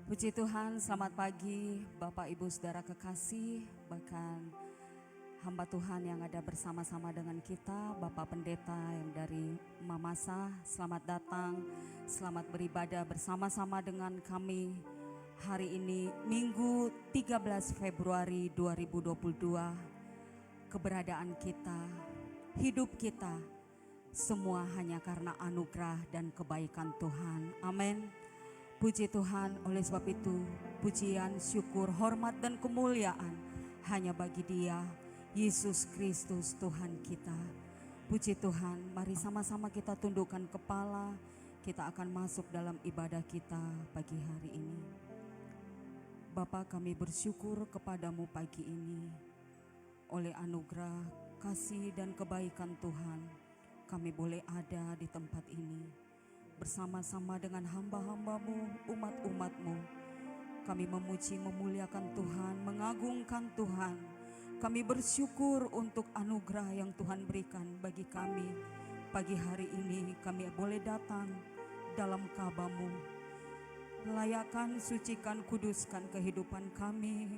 Puji Tuhan, selamat pagi Bapak Ibu Saudara kekasih, bahkan hamba Tuhan yang ada bersama-sama dengan kita, Bapak Pendeta yang dari Mamasa, selamat datang, selamat beribadah bersama-sama dengan kami hari ini Minggu 13 Februari 2022. Keberadaan kita, hidup kita, semua hanya karena anugerah dan kebaikan Tuhan. Amin. Puji Tuhan, oleh sebab itu pujian, syukur, hormat dan kemuliaan hanya bagi Dia, Yesus Kristus Tuhan kita. Puji Tuhan, mari sama-sama kita tundukkan kepala, kita akan masuk dalam ibadah kita pagi hari ini. Bapa, kami bersyukur kepadamu pagi ini. Oleh anugerah, kasih dan kebaikan Tuhan, kami boleh ada di tempat ini. Bersama-sama dengan hamba-hambamu, umat-umatmu, kami memuji, memuliakan Tuhan, mengagungkan Tuhan. Kami bersyukur untuk anugerah yang Tuhan berikan bagi kami. Pagi hari ini kami boleh datang dalam kabar-Mu. Layakkan, sucikan, kuduskan kehidupan kami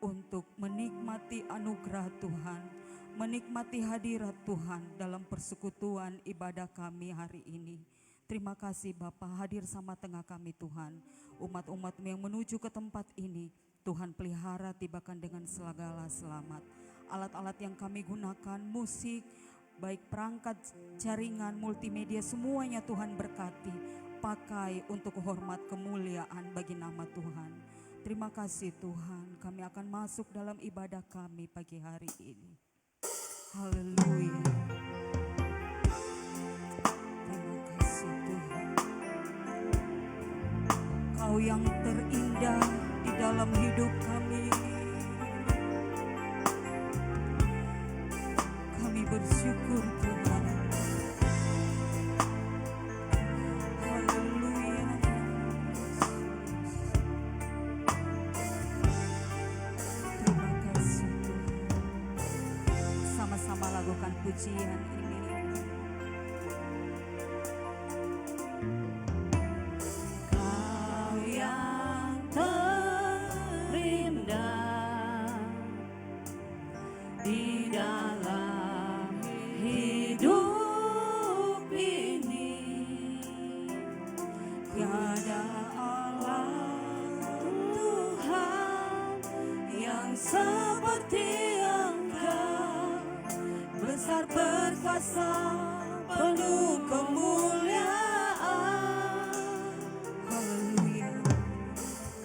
untuk menikmati anugerah Tuhan, menikmati hadirat Tuhan dalam persekutuan ibadah kami hari ini. Terima kasih Bapa, hadir sama tengah kami Tuhan. Umat-umat-Mu yang menuju ke tempat ini, Tuhan pelihara, tibakan dengan segala selamat. Alat-alat yang kami gunakan, musik, baik perangkat jaringan, multimedia, semuanya Tuhan berkati. Pakai untuk hormat kemuliaan bagi nama Tuhan. Terima kasih Tuhan, kami akan masuk dalam ibadah kami pagi hari ini. Haleluya. Terima kasih Tuhan. Kau yang terindah di dalam hidup kami. Kami bersyukur Tuhan. Haleluya. Terima kasih Tuhan. Sama-sama lakukan pujian ini. Kau yang terindah di dalam hidup ini, tiada Allah Tuhan yang seperti Engkau, besar perkasa, penuh kemuliaan. Haleluya.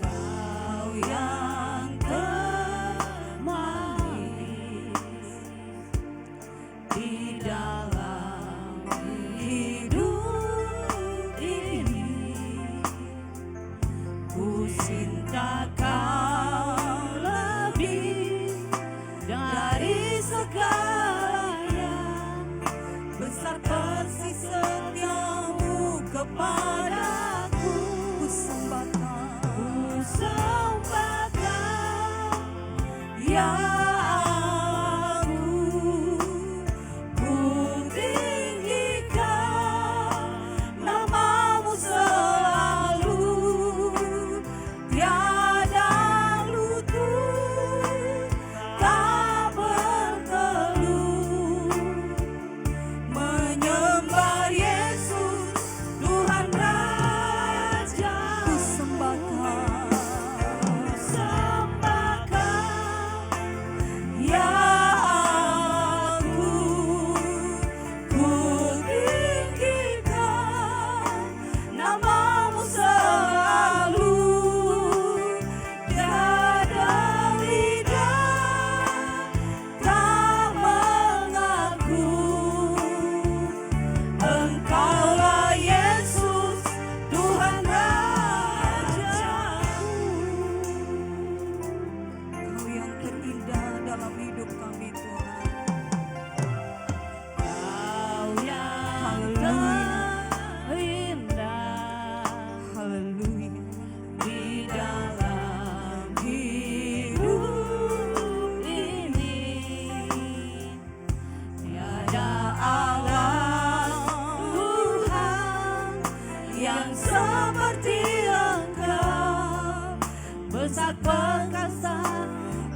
Kau yang termanis di dalam hidup ini, ku cinta Kau lebih dari segalanya. Besar kasih setiamu kepadaku, ku sembahkan ya aku, ku tinggikan namamu selalu, tiada lutut tak bertelut menyembah Yesus Tuhan Raja. Ku sembahkan pusat perkasa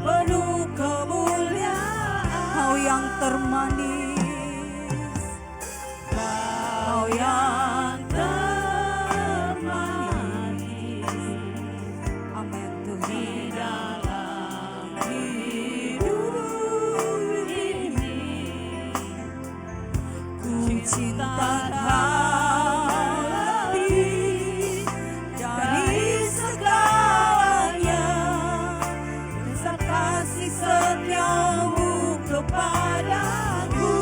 penuh kemuliaan. Kau yang termanis, Kau yang termanis amin di Tuhan. dalam hidup ini. Ku cinta Kau lebih dari segalanya, besar kasih setiamu kepadaku.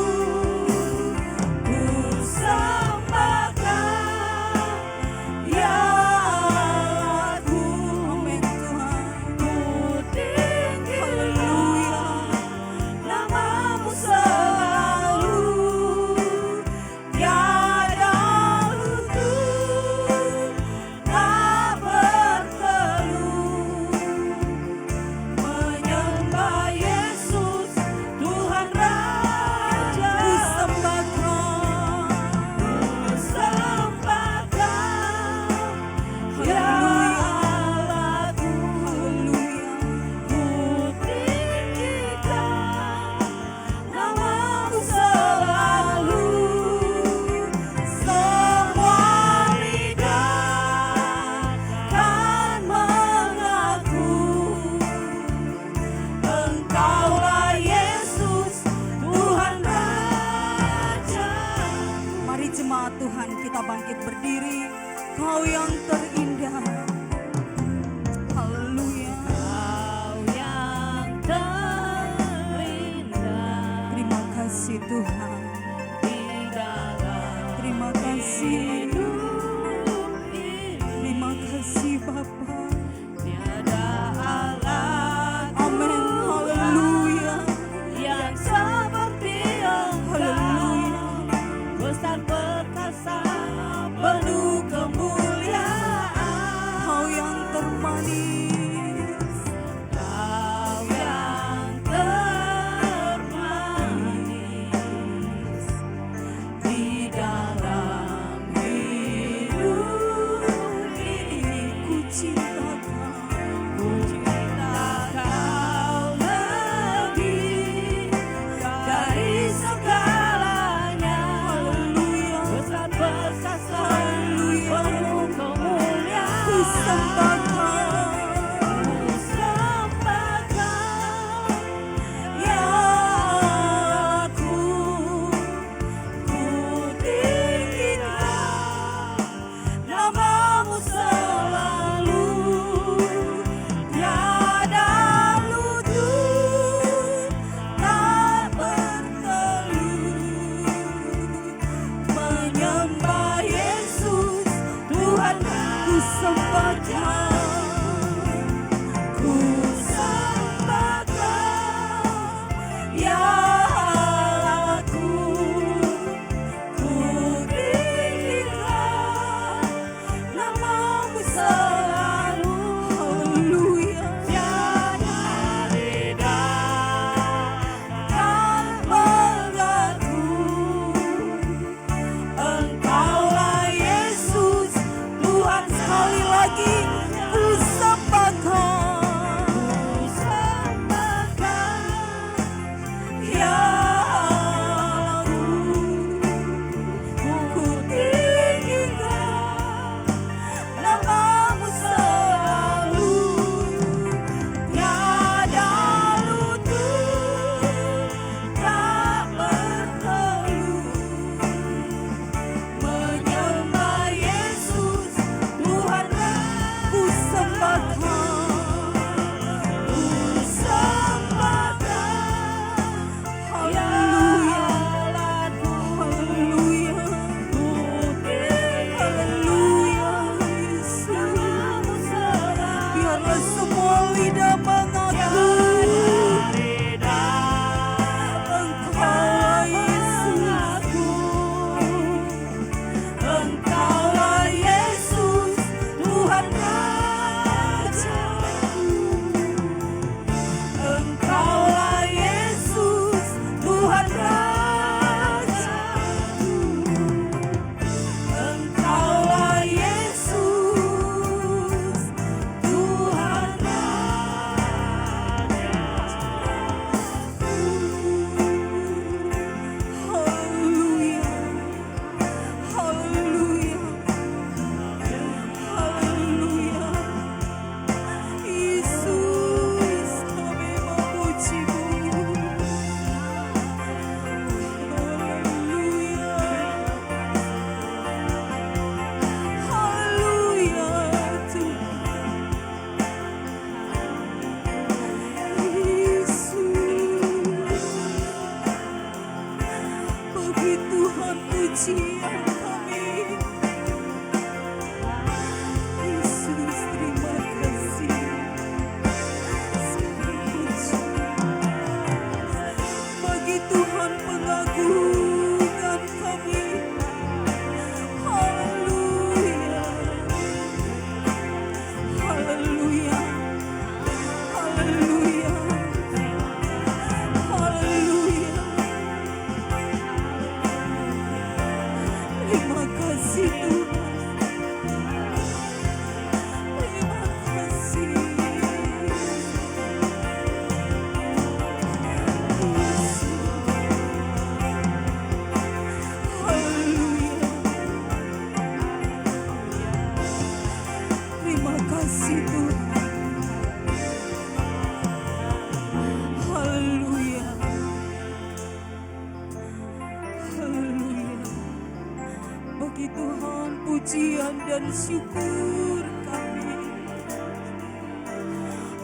syukur kami,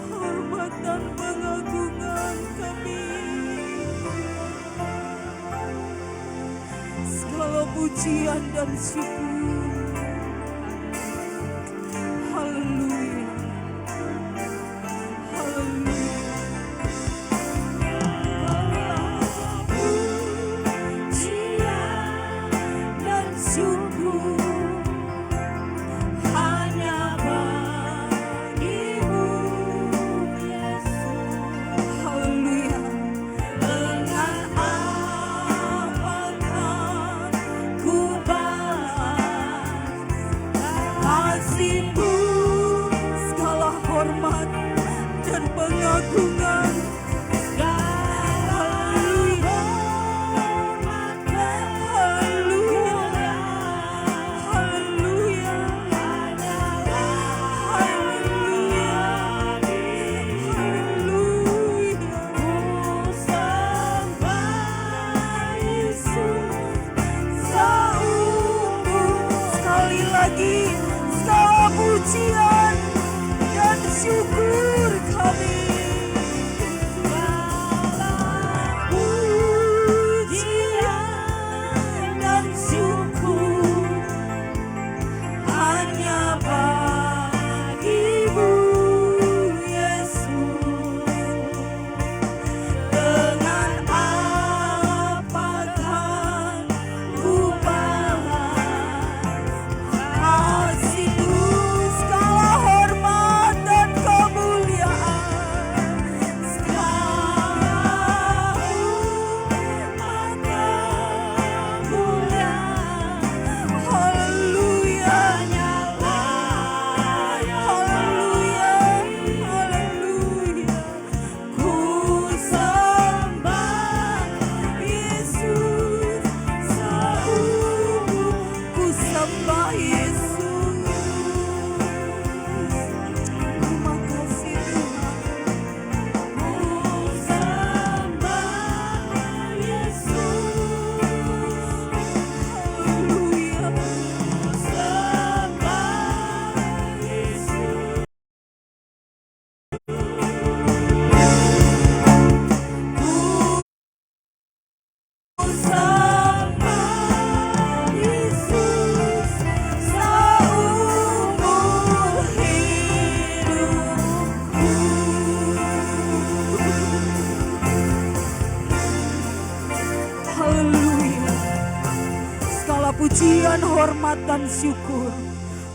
hormat dan pengagungan kami, segala pujian dan syukur. Haleluya, haleluya. Pujian dan syukur hanya bagimu, Yesus. Haleluya. Dengan apakah ku balas kasih-Mu, segala hormat dan pengagungan. Haleluya, haleluya, haleluya, haleluya, haleluya. Ku sembah Yesus seumur. Sekali lagi, segala pujian dan syukur kami. Pujian dan syukur hanya bagimu, Yesus. Dengan apakah ku balas kasih-Mu, segala hormat dan kemuliaan, segala hormat dan kemuliaan. Haleluya, haleluya, haleluya. Ku sembah Yesus seumur. Ku sembah Yesus. Terima kasih Tuhan. Ku sembah Yesus. Haleluya. Ku sembah Yesus. Ku sembah Yesus seumur hidupku. Haleluya. Segala pujian, hormat dan syukur,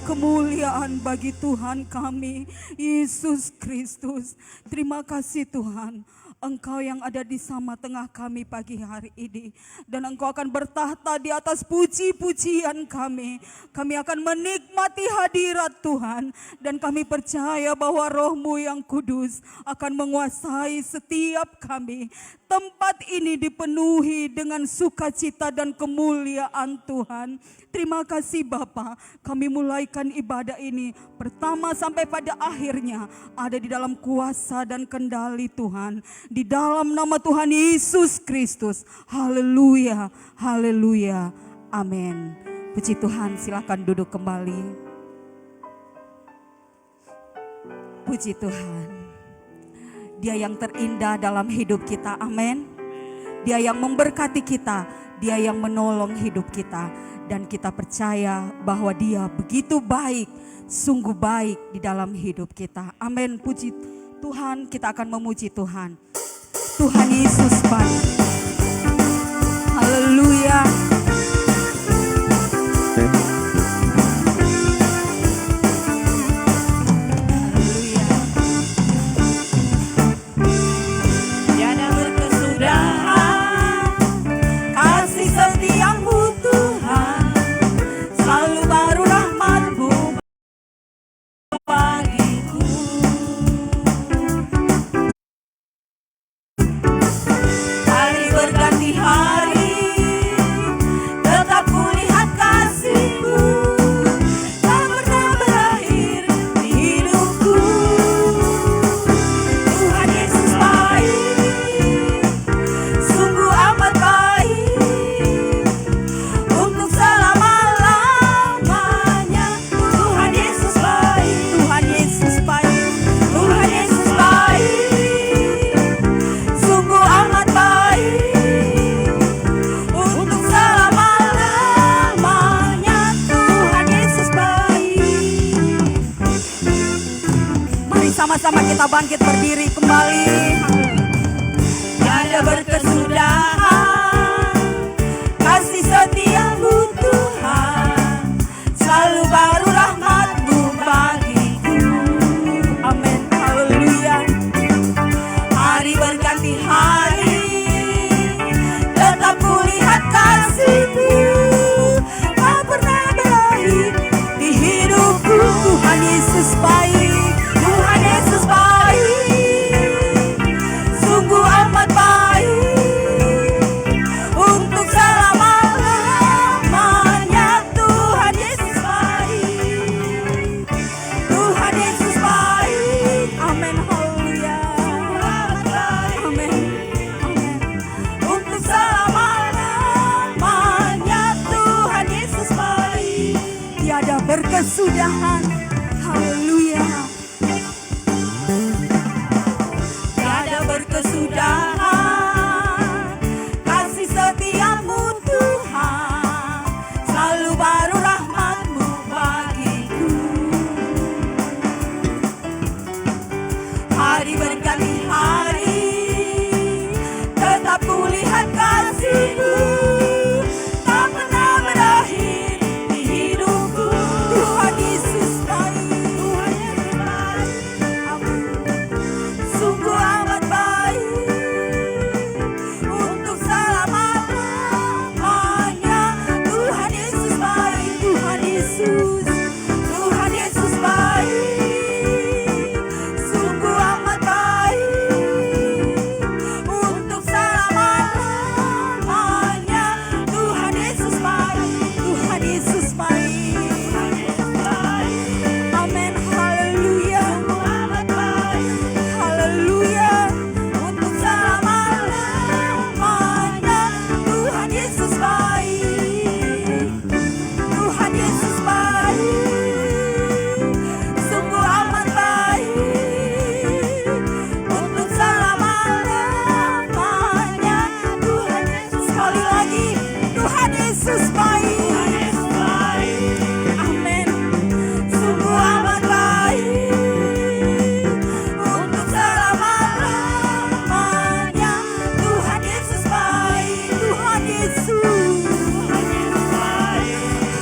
kemuliaan bagi Tuhan kami, Yesus Kristus. Terima kasih Tuhan, Engkau yang ada di sama tengah kami pagi hari ini. Dan Engkau akan bertahta di atas puji-pujian kami. Kami akan menikmati hadirat Tuhan. Dan kami percaya bahwa Roh-Mu yang kudus akan menguasai setiap kami. Tempat ini dipenuhi dengan sukacita dan kemuliaan Tuhan. Terima kasih Bapa, kami mulaikan ibadah ini pertama sampai pada akhirnya ada di dalam kuasa dan kendali Tuhan. Di dalam nama Tuhan Yesus Kristus. Haleluya, haleluya, amin. Puji Tuhan, silakan duduk kembali. Puji Tuhan. Dia yang terindah dalam hidup kita, amin. Dia yang memberkati kita, Dia yang menolong hidup kita. Dan kita percaya bahwa Dia begitu baik, sungguh baik di dalam hidup kita. Amin, puji Tuhan, kita akan memuji Tuhan. Tuhan Yesus baik. Haleluya. Haleluya. Tiada berkesudahan kasih setiamu Tuhan, selalu baru rahmat-Mu bagiku. Hari berganti hari sama-sama kita bangkit berdiri kembali. Tiada berkesudahan kasih setiamu Tuhan, selalu baru rahmat-Mu bagiku. Amin, haleluya. Hari berganti hari, tetap kulihat kasih-Mu tak pernah berakhir di hidupku. Tuhan Yesus baik, Tuhan Yesus baik, sungguh amat baik untuk selama-lamanya. Tuhan Yesus baik, Tuhan Yesus baik. Amin, haleluya. Amin, amin. Untuk selama-lamanya Tuhan Yesus baik, tiada berkesudahan. Haleluya. Tiada berkesudahan kasih setiamu Tuhan, selalu baru rahmat-Mu bagiku. Hari berganti hari, tetap kulihat kasih-Mu tak pernah berakhir di hidupku. Tuhan Yesus baik, Tuhan Yesus baik. Amin. Sungguh amat baik untuk selama-lamanya. Tuhan Yesus baik, Tuhan Yesus, Tuhan Yesus baik, sungguh amat baik untuk selama-lamanya. Tuhan Yesus baik, Tuhan Yesus baik. Amin, haleluya. Haleluya. Untuk selama-lamanya Tuhan Yesus baik, Tuhan Yesus baik, sungguh amat baik untuk selama-lamanya. Tuhan Yesus, sekali lagi, Tuhan Yesus baik. Amin, sungguh amat baik untuk selama-lamanya. Tuhan Yesus baik, Tuhan Yesus.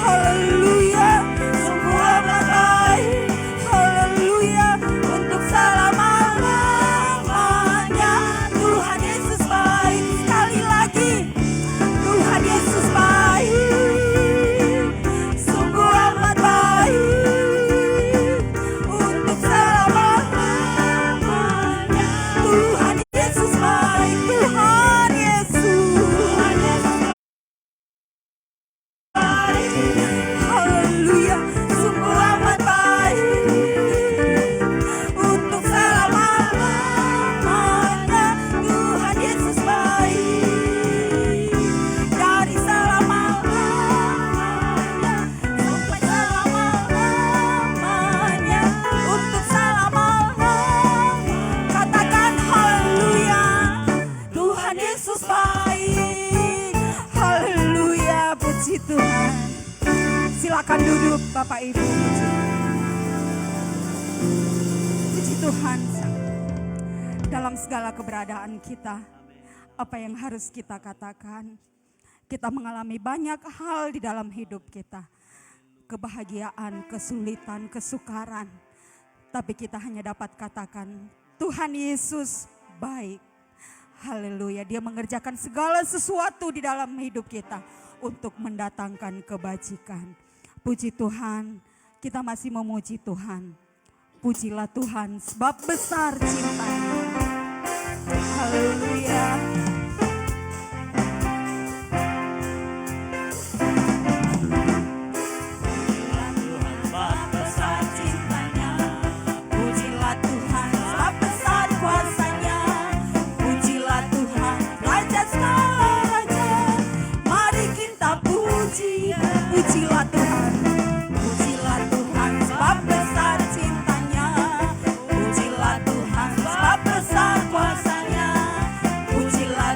Haleluya, sungguh amat baik. Haleluya, untuk selama-lamanya. Tuhan Yesus baik, sekali lagi, Tuhan Yesus baik, sungguh amat baik untuk selama-lamanya. Tuhan Yesus baik, Tuhan Yesus. Haleluya, sungguh amat baik untuk selama-lamanya. Tuhan Yesus baik, dari selama-lamanya sampai selama-lamanya, untuk selama-lamanya. Katakan haleluya, Tuhan Yesus baik. Haleluya, puji Tuhan. Silakan duduk Bapak Ibu. Puji Tuhan. Dalam segala keberadaan kita, apa yang harus kita katakan? Kita mengalami banyak hal di dalam hidup kita. Kebahagiaan, kesulitan, kesukaran. Tapi kita hanya dapat katakan, Tuhan Yesus baik. Haleluya, Dia mengerjakan segala sesuatu di dalam hidup kita untuk mendatangkan kebajikan. Puji Tuhan, kita masih memuji Tuhan. Pujilah Tuhan sebab besar cintanya. Haleluya. Pujilah Tuhan sebab besar kuasanya. Pujilah Tuhan Raja segala raja. Mari kita puji. Pujilah Tuhan. Pujilah Tuhan sebab besar cintanya. Pujilah Tuhan sebab besar kuasanya. Pujilah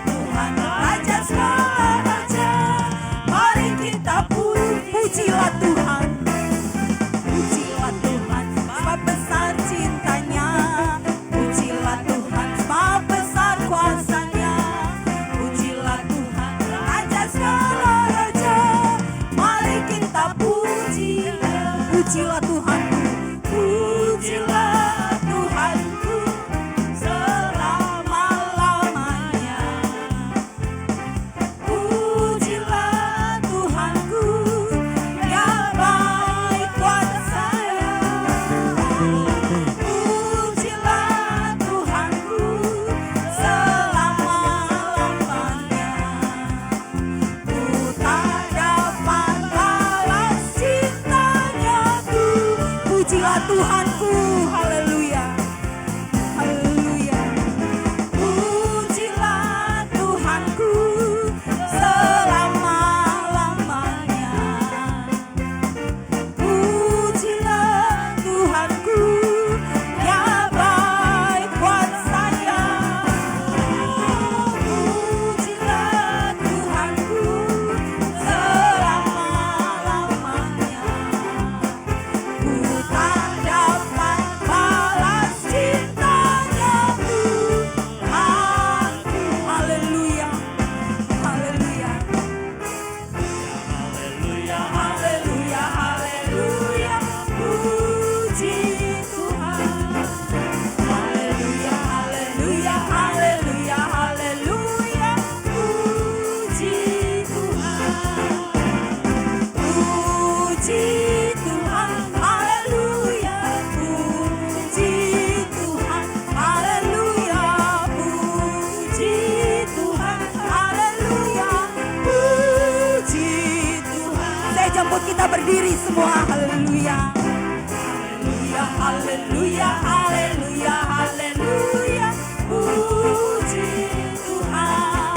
berdiri semua. Haleluya. Haleluya, haleluya, haleluya, haleluya. Puji Tuhan.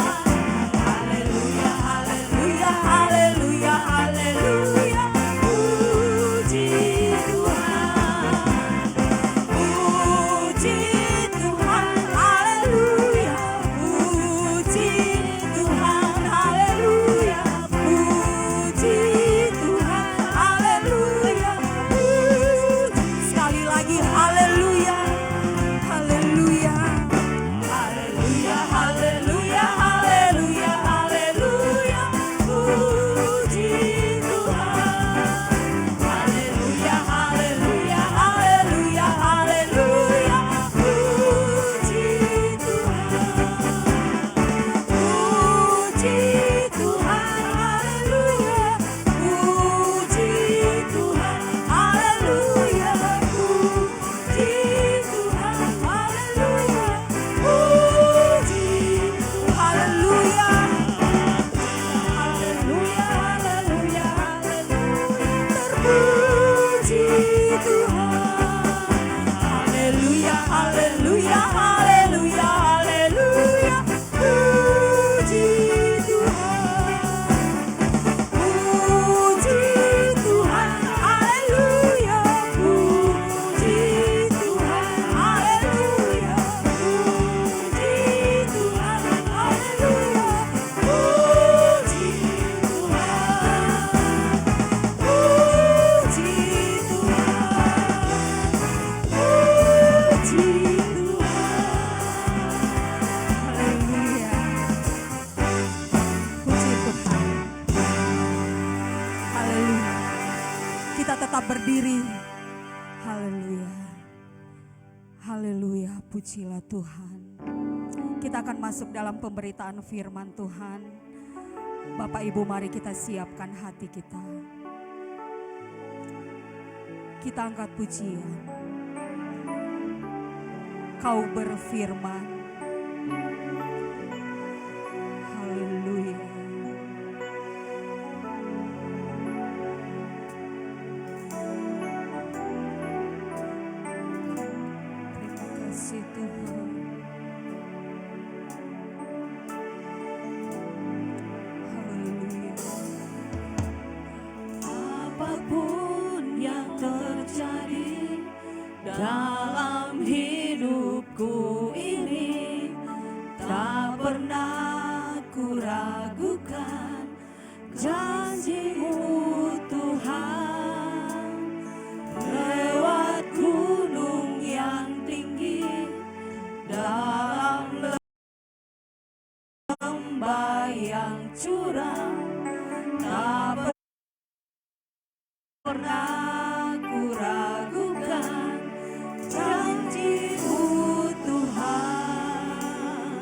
Haleluya, haleluya, haleluya, haleluya. Puji Tuhan. Puji Tuhan. Haleluya. Puji Tuhan. Haleluya. Puji Tuhan. Haleluya. Sekali lagi haleluya. Haleluya. Haleluya, haleluya, haleluya, haleluya. Puji Tuhan. Haleluya, haleluya, haleluya, haleluya. Puji Tuhan. Puji Tuhan. Haleluya. Puji Tuhan. Haleluya. Puji Tuhan. Haleluya. Puji. Haleluya. Haleluya, haleluya, haleluya. Terpuji Tuhan. Haleluya, haleluya, haleluya, haleluya. Puji Tuhan. Puji Tuhan. Haleluya. Puji Tuhan. Haleluya. Puji Tuhan. Haleluya. Puji Tuhan. Puji Tuhan. Puji Tuhan. Haleluya. Puji Tuhan. Haleluya. Kita tetap berdiri. Haleluya. Haleluya. Pujilah Tuhan. Kita akan masuk dalam pemberitaan firman Tuhan. Bapak Ibu, mari kita siapkan hati kita. Kita angkat pujian. Kau berfirman. Haleluya. Terima kasih Tuhan. Haleluya. Apapun yang terjadi dalam hidupku ini, tak pernah ku ragukan janji-Mu Tuhan. Lewat gunung yang tinggi, dalam lembah yang curam, tak pernah ku ragukan janji-Mu Tuhan.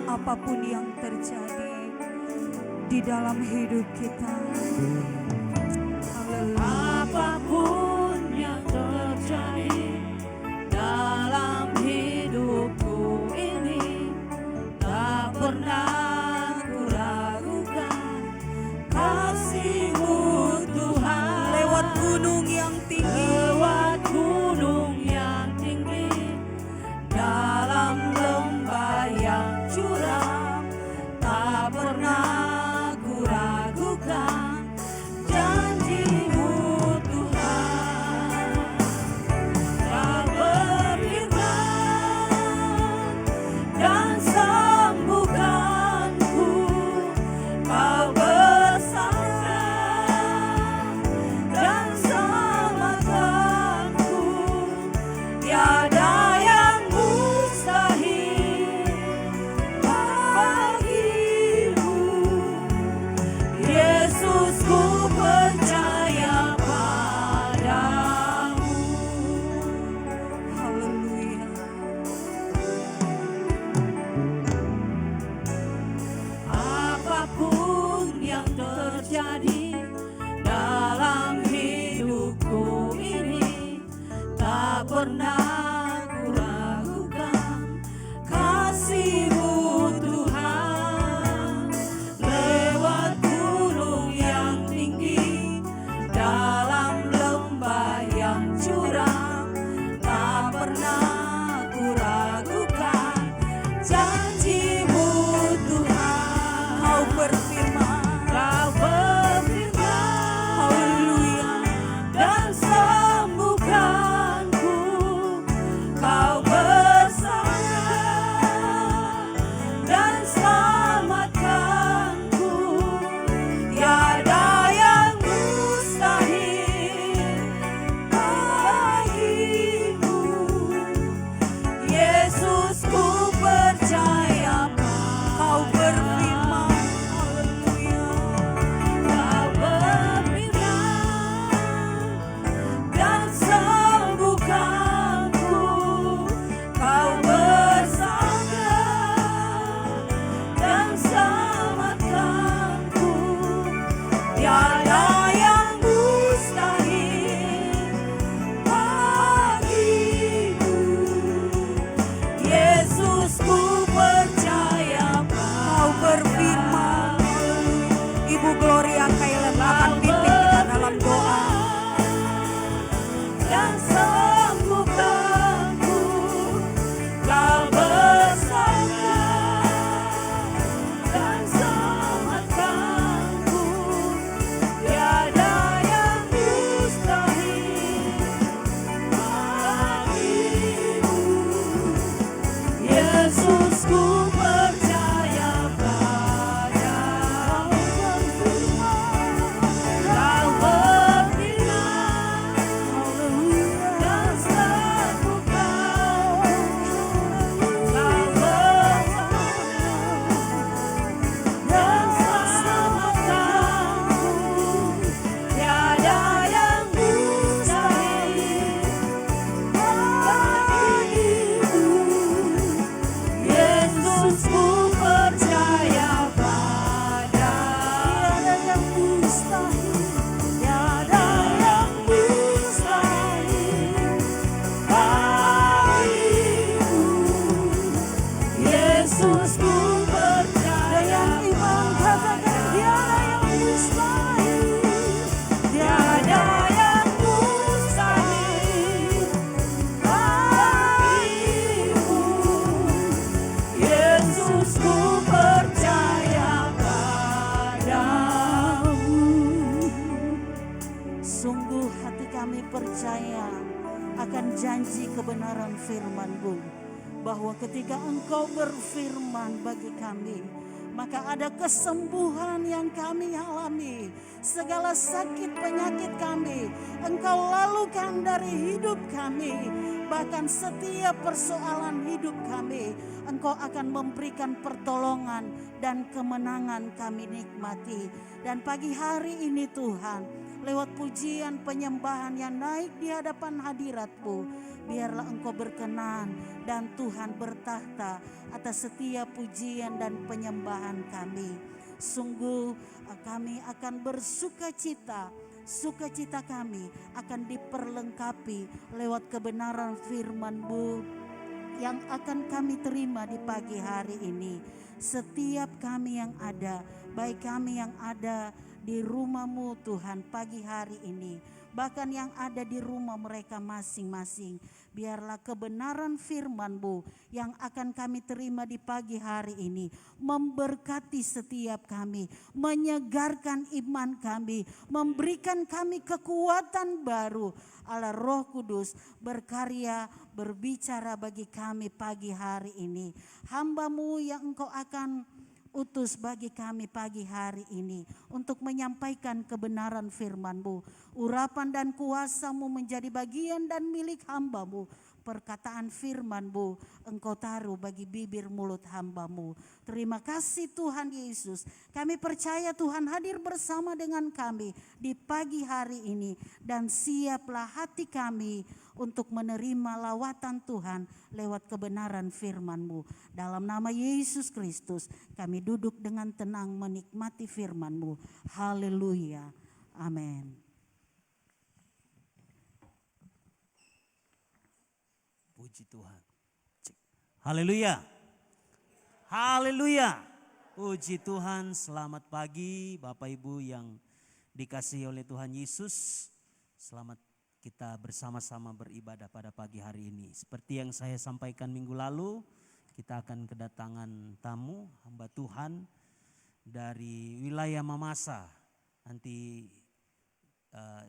Apapun yang terjadi di dalam hidup kita. Haleluya. Apapun yang terjadi dalam hidupku ini, tak pernah ku ragukan kasih-Mu Tuhan. Lewat gunung yang tinggi, Lewat gunung yang tinggi, dalam lembah yang curam, tak pernah ku ragukan janji-Mu Yesus ku percaya padamu. Kau berfirman dan sembuhkan. Kau berfirman dan selamatkan. Tiada yang mustahil bagimu. Yesus ku percaya padamu. Tiada yang mustahil, tiada yang mustahil bagimu. Yesus ku percaya padamu. Tiada yang mustahil bagimu. Yesus ku percaya padamu. Sungguh hati kami percaya akan janji kebenaran firman-Mu, bahwa ketika Engkau berfirman bagi kami, maka ada kesembuhan yang kami alami. Segala sakit penyakit kami Engkau lalukan dari hidup kami. Bahkan setiap persoalan hidup kami Engkau akan memberikan pertolongan dan kemenangan kami nikmati. Dan pagi hari ini Tuhan, lewat pujian penyembahan yang naik di hadapan hadirat-Mu, biarlah Engkau berkenan dan Tuhan bertahta atas setiap pujian dan penyembahan kami. Sungguh kami akan bersukacita. Sukacita kami akan diperlengkapi lewat kebenaran firman-Mu yang akan kami terima di pagi hari ini. Setiap kami yang ada, baik kami yang ada di rumah-Mu Tuhan pagi hari ini, bahkan yang ada di rumah mereka masing-masing, biarlah kebenaran firman-Mu yang akan kami terima di pagi hari ini memberkati setiap kami, menyegarkan iman kami, memberikan kami kekuatan baru. Allah Roh Kudus berkarya, berbicara bagi kami pagi hari ini. Hamba-Mu yang Engkau akan utus bagi kami pagi hari ini untuk menyampaikan kebenaran firman-Mu. Urapan dan kuasa-Mu menjadi bagian dan milik hamba-Mu. Perkataan firman-Mu Engkau taruh bagi bibir mulut hamba-Mu. Terima kasih Tuhan Yesus. Kami percaya Tuhan hadir bersama dengan kami di pagi hari ini. Dan siaplah hati kami untuk menerima lawatan Tuhan lewat kebenaran firman-Mu. Dalam nama Yesus Kristus kami duduk dengan tenang menikmati firman-Mu. Haleluya. Amin. Puji Tuhan. Haleluya. Haleluya. Puji Tuhan, selamat pagi Bapak Ibu yang dikasihi oleh Tuhan Yesus. Selamat kita bersama-sama beribadah pada pagi hari ini. Seperti yang saya sampaikan minggu lalu, kita akan kedatangan tamu hamba Tuhan dari wilayah Mamasa. Nanti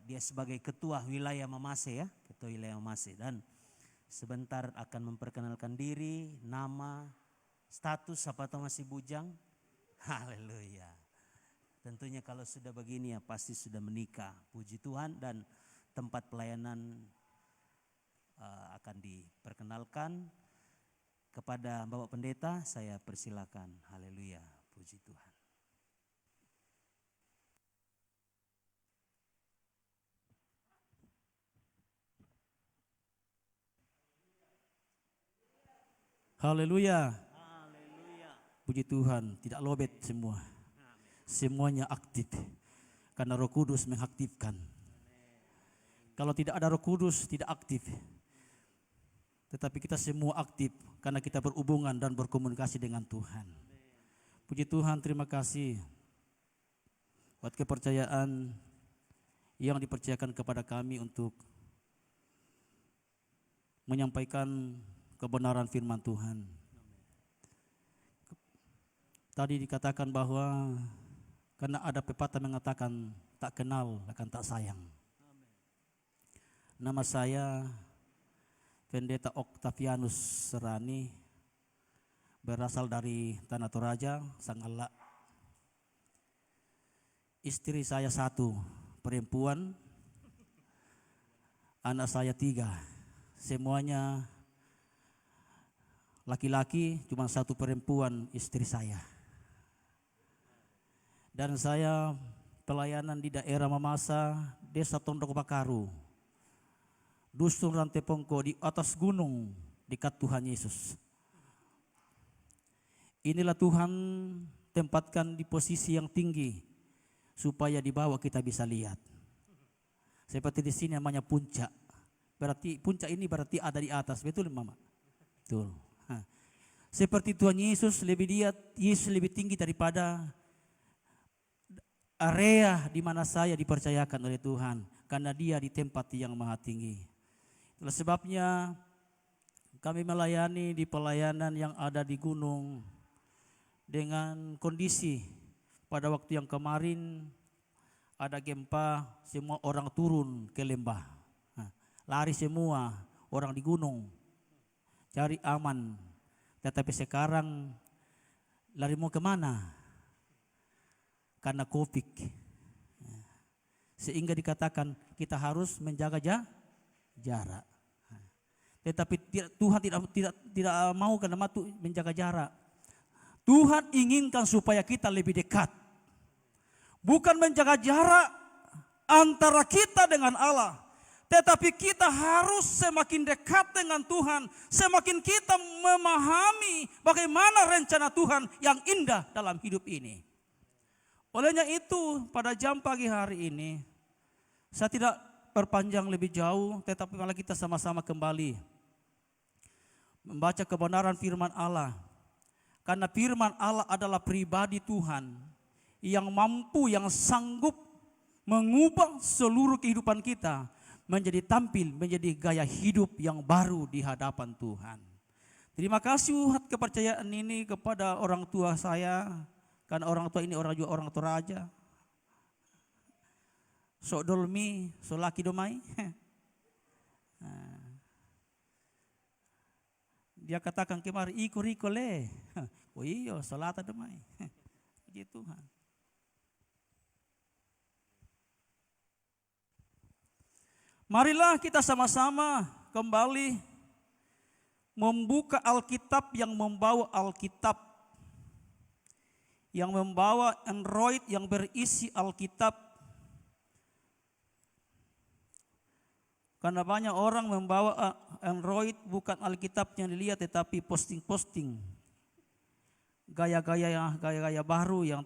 dia sebagai ketua wilayah Mamase ya, ketua wilayah Mamase, dan sebentar akan memperkenalkan diri, nama, status, apa atau masih bujang. Haleluya. Tentunya kalau sudah begini ya pasti sudah menikah. Puji Tuhan, dan tempat pelayanan akan diperkenalkan kepada Bapak Pendeta. Saya persilakan. Haleluya. Puji Tuhan. Haleluya. Puji Tuhan, tidak lobet semua. Semuanya aktif. Karena Roh Kudus mengaktifkan. Kalau tidak ada Roh Kudus tidak aktif. Tetapi kita semua aktif karena kita berhubungan dan berkomunikasi dengan Tuhan. Puji Tuhan, terima kasih buat kepercayaan yang dipercayakan kepada kami untuk menyampaikan kebenaran firman Tuhan. Tadi dikatakan bahwa karena ada pepatah mengatakan tak kenal akan tak sayang. Nama saya Pendeta Octavianus Serani berasal dari Tanah Toraja, Sanggala. Istri saya 1, perempuan, anak saya 3, semuanya laki-laki, cuma 1 perempuan istri saya. Dan saya pelayanan di daerah Mamasa, Desa Tondok Bakaru, Dusun Rantai Pongko, di atas gunung dekat Tuhan Yesus. Inilah Tuhan tempatkan di posisi yang tinggi supaya di bawah kita bisa lihat. Seperti di sini namanya puncak. Berarti puncak ini berarti ada di atas, betul Mama? Betul. Seperti Tuhan Yesus lebih tinggi daripada area di mana saya dipercayakan oleh Tuhan, karena Dia di tempat yang maha tinggi. Itulah sebabnya kami melayani di pelayanan yang ada di gunung dengan kondisi pada waktu yang kemarin ada gempa, semua orang turun ke lembah. Lari semua orang di gunung cari aman. Tetapi sekarang lari mau kemana? Karena COVID. Sehingga dikatakan kita harus menjaga jarak. Tetapi Tuhan tidak mau karena menjaga jarak. Tuhan inginkan supaya kita lebih dekat. Bukan menjaga jarak antara kita dengan Allah. Tetapi kita harus semakin dekat dengan Tuhan. Semakin kita memahami bagaimana rencana Tuhan yang indah dalam hidup ini. Olehnya itu pada jam pagi hari ini saya tidak perpanjang lebih jauh, tetapi malah kita sama-sama kembali membaca kebenaran firman Allah. Karena firman Allah adalah pribadi Tuhan yang mampu, yang sanggup mengubah seluruh kehidupan kita menjadi menjadi gaya hidup yang baru di hadapan Tuhan. Terima kasih buat kepercayaan ini kepada orang tua saya, karena orang tua ini juga orang Toraja. So dolmi, so laki domai. Dia katakan kemarin, iko le. Oh iya, salata domai. Puji Tuhan. Marilah kita sama-sama kembali membuka Alkitab, yang membawa Alkitab, yang membawa Android yang berisi Alkitab. Karena banyak orang membawa Android bukan Alkitab yang dilihat, tetapi posting-posting gaya-gaya baru yang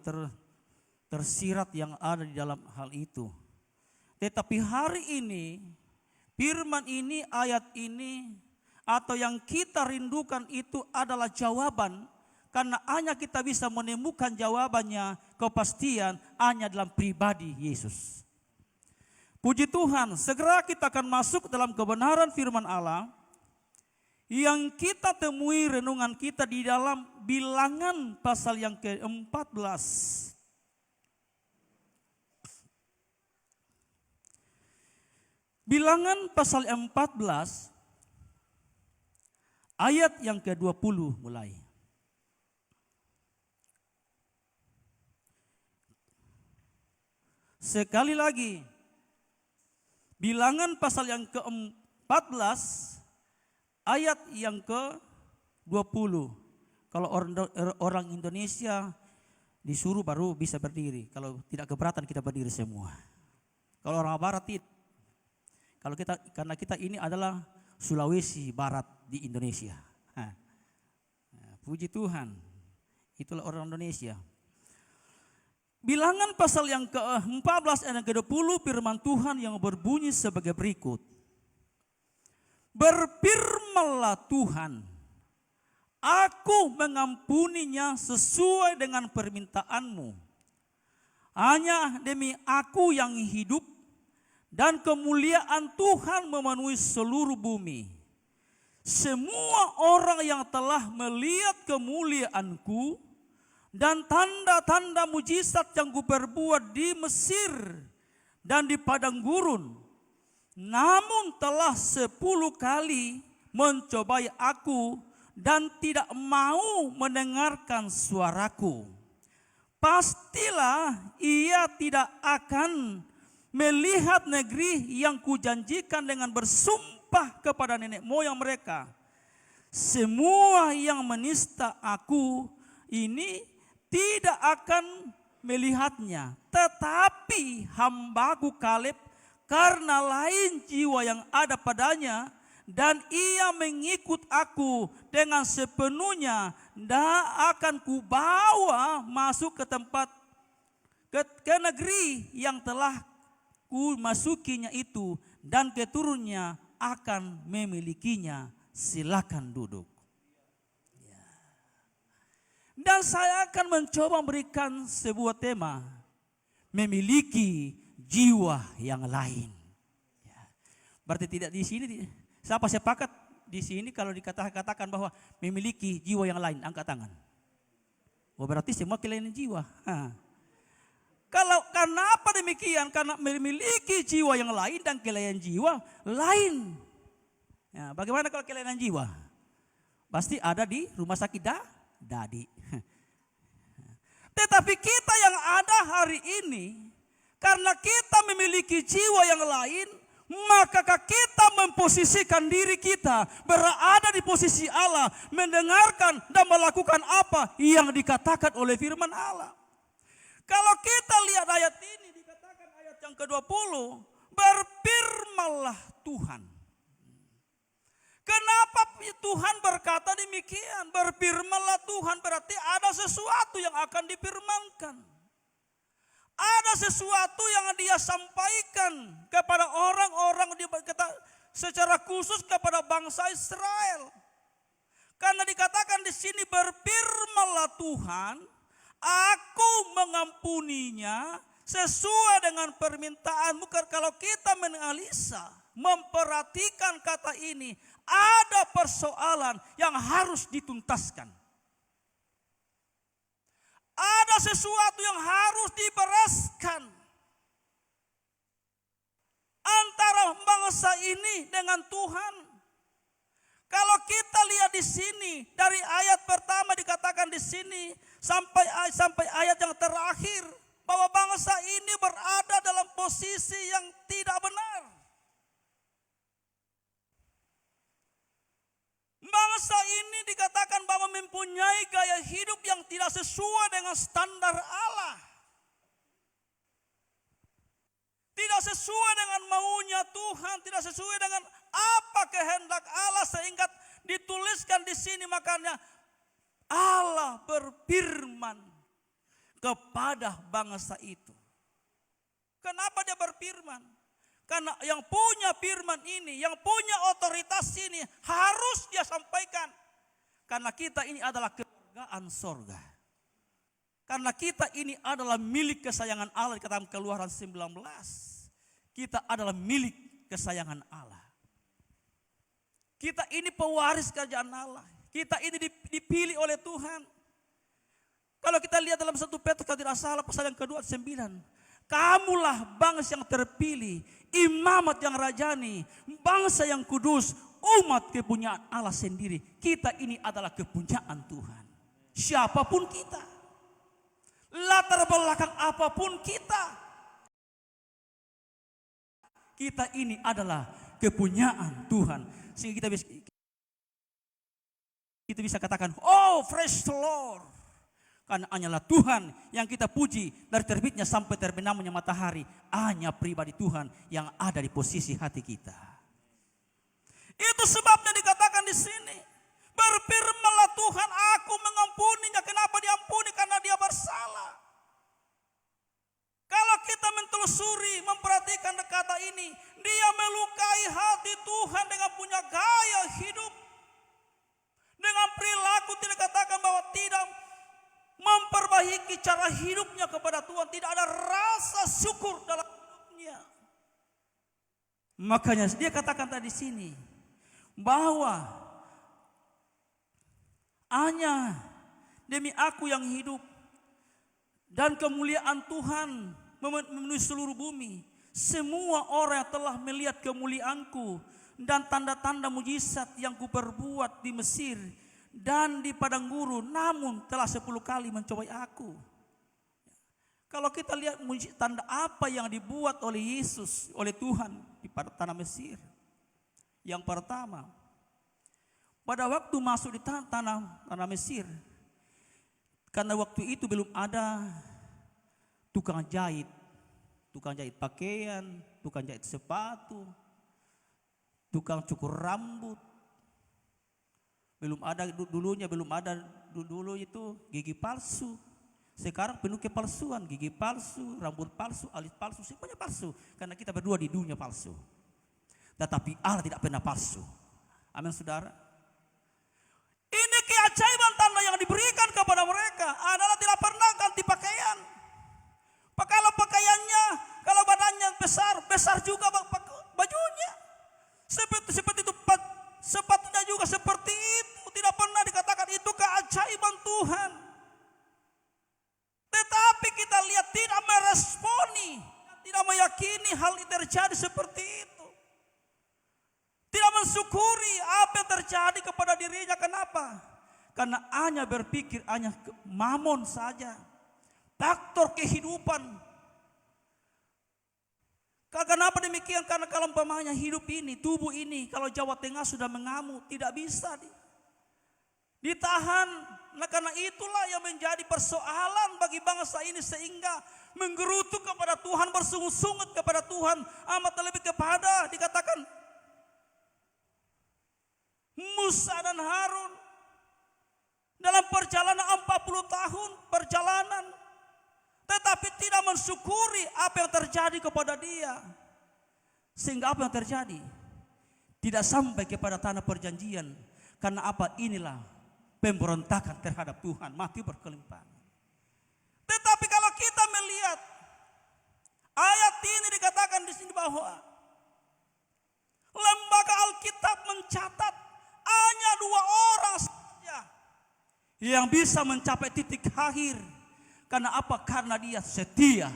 tersirat yang ada di dalam hal itu. Tetapi hari ini, firman ini, ayat ini, atau yang kita rindukan itu adalah jawaban. Karena hanya kita bisa menemukan jawabannya, kepastian hanya dalam pribadi Yesus. Puji Tuhan, segera kita akan masuk dalam kebenaran firman Allah yang kita temui renungan kita di dalam Bilangan pasal yang ke-14. Bilangan pasal 14 ayat yang ke-20 mulai. Sekali lagi, Bilangan pasal yang ke-14 ayat yang ke-20. Kalau orang Indonesia disuruh baru bisa berdiri. Kalau tidak keberatan kita berdiri semua. Kalau orang Barat tidak. Karena kita ini adalah Sulawesi Barat di Indonesia. Puji Tuhan, itulah orang Indonesia. Bilangan pasal yang ke-14 ayat yang ke-20, firman Tuhan yang berbunyi sebagai berikut. Berfirmanlah Tuhan, aku mengampuninya sesuai dengan permintaanmu. Hanya demi aku yang hidup, dan kemuliaan Tuhan memenuhi seluruh bumi. Semua orang yang telah melihat kemuliaanku dan tanda-tanda mujizat yang kuperbuat di Mesir dan di padang gurun, namun telah 10 kali mencobai aku dan tidak mau mendengarkan suaraku, pastilah ia tidak akan melihat negeri yang kujanjikan dengan bersumpah kepada nenek moyang mereka. Semua yang menista aku ini tidak akan melihatnya, tetapi hambaku Kaleb, karena lain jiwa yang ada padanya, dan ia mengikut aku dengan sepenuhnya, dan akan kubawa masuk ke tempat ke negeri yang telah ku masukinya itu, dan keturunannya akan memilikinya. Silakan duduk. Dan saya akan mencoba memberikan sebuah tema, memiliki jiwa yang lain. Berarti tidak di sini, siapa sepakat di sini kalau dikatakan bahwa memiliki jiwa yang lain, angkat tangan. Oh, berarti semua kelainan jiwa. Kalau kenapa demikian? Karena memiliki jiwa yang lain dan kelainan jiwa lain. Ya, bagaimana kalau kelainan jiwa? Pasti ada di rumah sakit dadi. Tetapi kita yang ada hari ini, karena kita memiliki jiwa yang lain, maka kita memposisikan diri kita berada di posisi Allah, mendengarkan dan melakukan apa yang dikatakan oleh firman Allah. Kalau kita lihat ayat ini, dikatakan ayat yang ke-20, berfirmanlah Tuhan. Kenapa Tuhan berkata demikian? Berfirmanlah Tuhan, berarti ada sesuatu yang akan difirmankan. Ada sesuatu yang dia sampaikan kepada orang-orang secara khusus kepada bangsa Israel. Karena dikatakan di sini berfirmanlah Tuhan, aku mengampuninya sesuai dengan permintaanmu. Kalau kita menganalisa, memperhatikan kata ini, ada persoalan yang harus dituntaskan. Ada sesuatu yang harus dibereskan antara bangsa ini dengan Tuhan. Kalau kita lihat di sini dari ayat pertama dikatakan di sini sampai ayat yang terakhir bahwa bangsa ini berada dalam posisi yang tidak benar. Bangsa ini dikatakan bahwa mempunyai gaya hidup yang tidak sesuai dengan standar Allah. Tidak sesuai dengan maunya Tuhan, tidak sesuai dengan apa kehendak Allah, sehingga dituliskan di sini, makanya Allah berfirman kepada bangsa itu. Kenapa dia berfirman? Karena yang punya firman ini, yang punya otoritas ini harus dia sampaikan. Karena kita ini adalah keluargaan sorga. Karena kita ini adalah milik kesayangan Allah, dikatakan Keluaran 19. Kita adalah milik kesayangan Allah. Kita ini pewaris kerajaan Allah. Kita ini dipilih oleh Tuhan. Kalau kita lihat dalam 1 Petrus kalau tidak salah pasal yang kedua 9. Kamulah bangsa yang terpilih, imamat yang rajani, bangsa yang kudus, umat kepunyaan Allah sendiri. Kita ini adalah kepunyaan Tuhan. Siapapun kita, latar belakang apapun kita ini adalah kepunyaan Tuhan. Sehingga kita bisa katakan, oh praise the Lord. Karena hanyalah Tuhan yang kita puji dari terbitnya sampai terbenamnya matahari. Hanya pribadi Tuhan yang ada di posisi hati kita. Itu sebabnya dikatakan di sini, berfirmanlah Tuhan, aku mengampuninya. Kenapa diampuni? Karena dia bersalah. Kalau kita mentelusuri, memperhatikan kata ini, dia melukai hati Tuhan dengan punya gaya hidup. Dengan perilaku tidak katakan bahwa tidak memperbaiki cara hidupnya kepada Tuhan, tidak ada rasa syukur dalam hidupnya. Makanya dia katakan tadi sini bahwa hanya demi aku yang hidup dan kemuliaan Tuhan memenuhi seluruh bumi. Semua orang yang telah melihat kemuliaanku dan tanda-tanda mujizat yang kuperbuat di Mesir dan di padang gurun, namun telah 10 kali mencobai aku. Kalau kita lihat tanda apa yang dibuat oleh Yesus, oleh Tuhan di tanah Mesir. Yang pertama, pada waktu masuk di tanah Mesir, karena waktu itu belum ada tukang jahit pakaian, tukang jahit sepatu, tukang cukur rambut. Belum ada dulu itu gigi palsu. Sekarang penuh kepalsuan, gigi palsu, rambut palsu, alis palsu, semuanya palsu. Karena kita berdua di dunia palsu. Tetapi Allah tidak pernah palsu. Amin saudara. Ini keajaiban tanda yang diberikan kepada mereka adalah tidak pernah ganti pakaian. Kalau pakaiannya, kalau badannya besar juga bajunya. Seperti itu, sepatunya juga seperti itu. Tidak pernah dikatakan itu keajaiban Tuhan. Tetapi kita lihat tidak meresponi, tidak meyakini hal ini terjadi seperti itu. Tidak mensyukuri apa yang terjadi kepada dirinya. Kenapa? Karena hanya berpikir hanya mamon saja. Faktor kehidupan. Kenapa demikian? Karena kalau umpamanya hidup ini, tubuh ini, kalau Jawa Tengah sudah mengamuk, tidak bisa ditahan. Nah karena itulah yang menjadi persoalan bagi bangsa ini sehingga menggerutu kepada Tuhan, bersungut-sungut kepada Tuhan, amat terlebih kepada dikatakan Musa dan Harun dalam perjalanan 40 tahun perjalanan, tetapi tidak mensyukuri apa yang terjadi kepada dia. Sehingga apa yang terjadi? Tidak sampai kepada tanah perjanjian. Karena apa? Inilah pemberontakan terhadap Tuhan, mati berkelimpangan. Tetapi kalau kita melihat ayat ini dikatakan di sini bahwa lembaga Alkitab mencatat hanya 2 orang saja yang bisa mencapai titik akhir. Karena apa? Karena dia setia,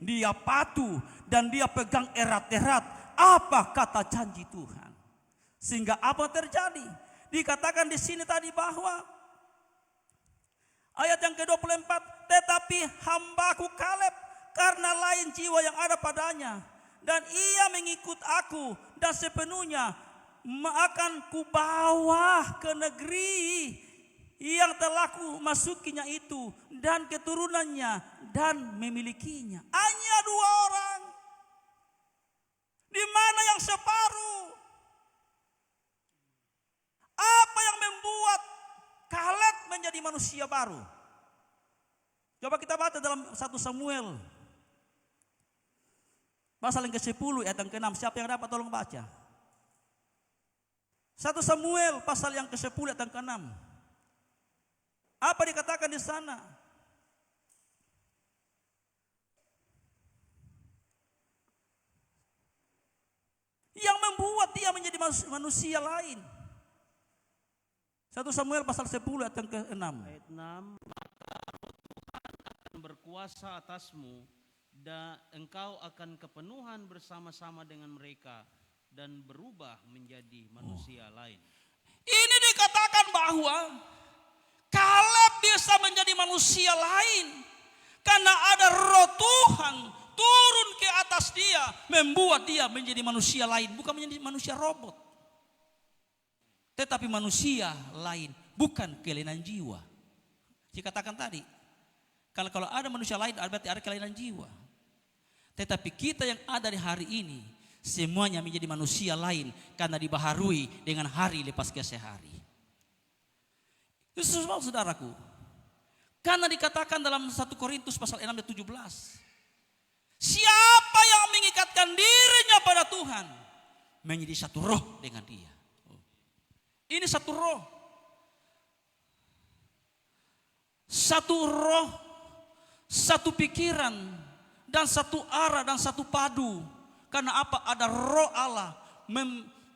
dia patuh, dan dia pegang erat-erat apa kata janji Tuhan. Sehingga apa terjadi? Dikatakan di sini tadi bahwa ayat yang ke-24, tetapi hambaku Kaleb karena lain jiwa yang ada padanya, dan ia mengikut aku, dan sepenuhnya akan kubawa ke negeri yang telah ku masukinya itu, dan keturunannya, dan memilikinya. Hanya 2 orang. Di mana yang separuh? Apa yang membuat Kaleb menjadi manusia baru? Coba kita baca dalam 1 Samuel pasal yang ke-10 ayat yang ke-6. Siapa yang dapat tolong baca? 1 Samuel pasal yang ke-10 ayat yang ke-6. Apa dikatakan di sana? Yang membuat dia menjadi manusia lain. 1 Samuel pasal 10 ayat yang ke-6. Ayat 6, maka roh Tuhan akan berkuasa atasmu, dan engkau akan kepenuhan bersama-sama dengan mereka, dan berubah menjadi manusia lain. Ini dikatakan bahwa Kaleb bisa menjadi manusia lain karena ada roh Tuhan turun ke atas dia, membuat dia menjadi manusia lain, bukan menjadi manusia robot. Tetapi manusia lain, bukan kelainan jiwa. Dikatakan tadi, kalau ada manusia lain berarti ada kelainan jiwa. Tetapi kita yang ada di hari ini, semuanya menjadi manusia lain karena dibaharui dengan hari lepas ke hari. Itu semua saudaraku. Karena dikatakan dalam 1 Korintus pasal 6 ayat 17. Siapa yang mengikatkan dirinya pada Tuhan, menjadi satu roh dengan dia. Ini satu roh. Satu roh, satu pikiran, dan satu arah, dan satu padu. Karena apa? Ada roh Allah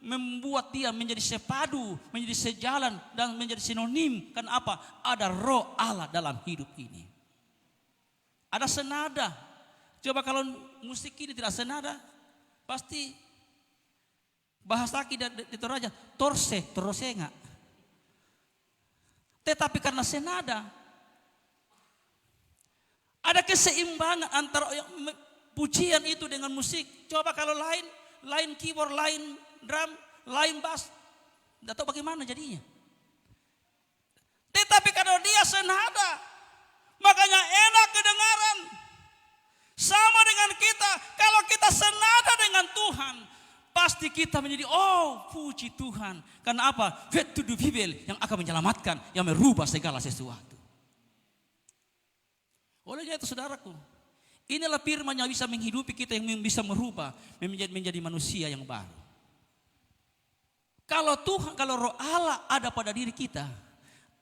membuat dia menjadi sepadu, menjadi sejalan, dan menjadi sinonim. Karena apa? Ada roh Allah dalam hidup ini. Ada senada. Coba kalau musik ini tidak senada, pasti bahasa kita di Toraja, torse enggak. tetapi karena senada. Ada keseimbangan antara pujian itu dengan musik. Coba kalau lain keyboard, lain drum, lain bass, tidak tahu bagaimana jadinya. Tetapi karena dia senada, makanya enak kedengaran. Sama dengan kita, kalau kita senada dengan Tuhan, pasti kita menjadi, oh puji Tuhan. Karena apa? Vetu du Bibel yang akan menyelamatkan, yang merubah segala sesuatu. Olehnya itu saudaraku, inilah firman yang bisa menghidupi kita, yang bisa merubah, menjadi manusia yang baru. Kalau Tuhan, kalau Roh Allah ada pada diri kita,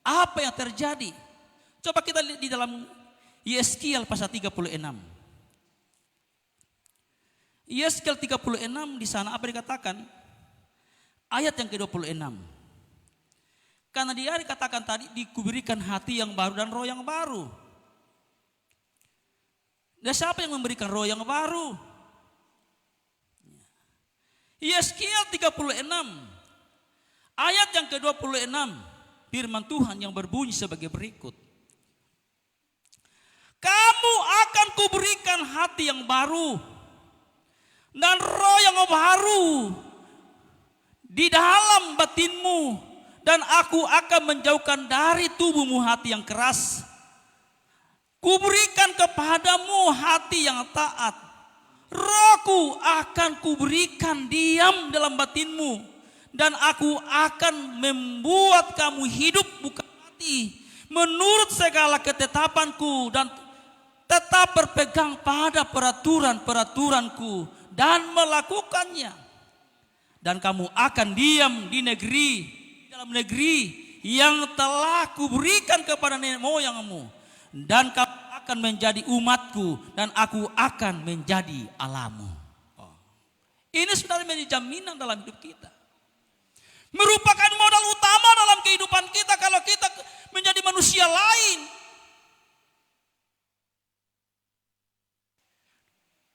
apa yang terjadi? Coba kita lihat di dalam Yeskiel pasal 36. Yeskiel 36 di sana apa dikatakan? Ayat yang ke-26. Karena dia dikatakan tadi dikuberikan hati yang baru dan roh yang baru. Dan siapa yang memberikan roh yang baru? Yeskiel 36 ayat yang ke-26, firman Tuhan yang berbunyi sebagai berikut. Kamu akan kuberikan hati yang baru dan roh yang baru di dalam batinmu, dan aku akan menjauhkan dari tubuhmu hati yang keras. Kuberikan kepadamu hati yang taat. Rohku akan kuberikan diam dalam batinmu, dan aku akan membuat kamu hidup bukan mati menurut segala ketetapanku, dan tetap berpegang pada peraturan-peraturanku dan melakukannya. Dan kamu akan diam di dalam negeri yang telah kuberikan kepada nenek moyangmu, dan kamu akan menjadi umatku, dan aku akan menjadi Allahmu. Ini sudah menjadi jaminan dalam hidup kita. Merupakan modal utama dalam kehidupan kita kalau kita menjadi manusia lain.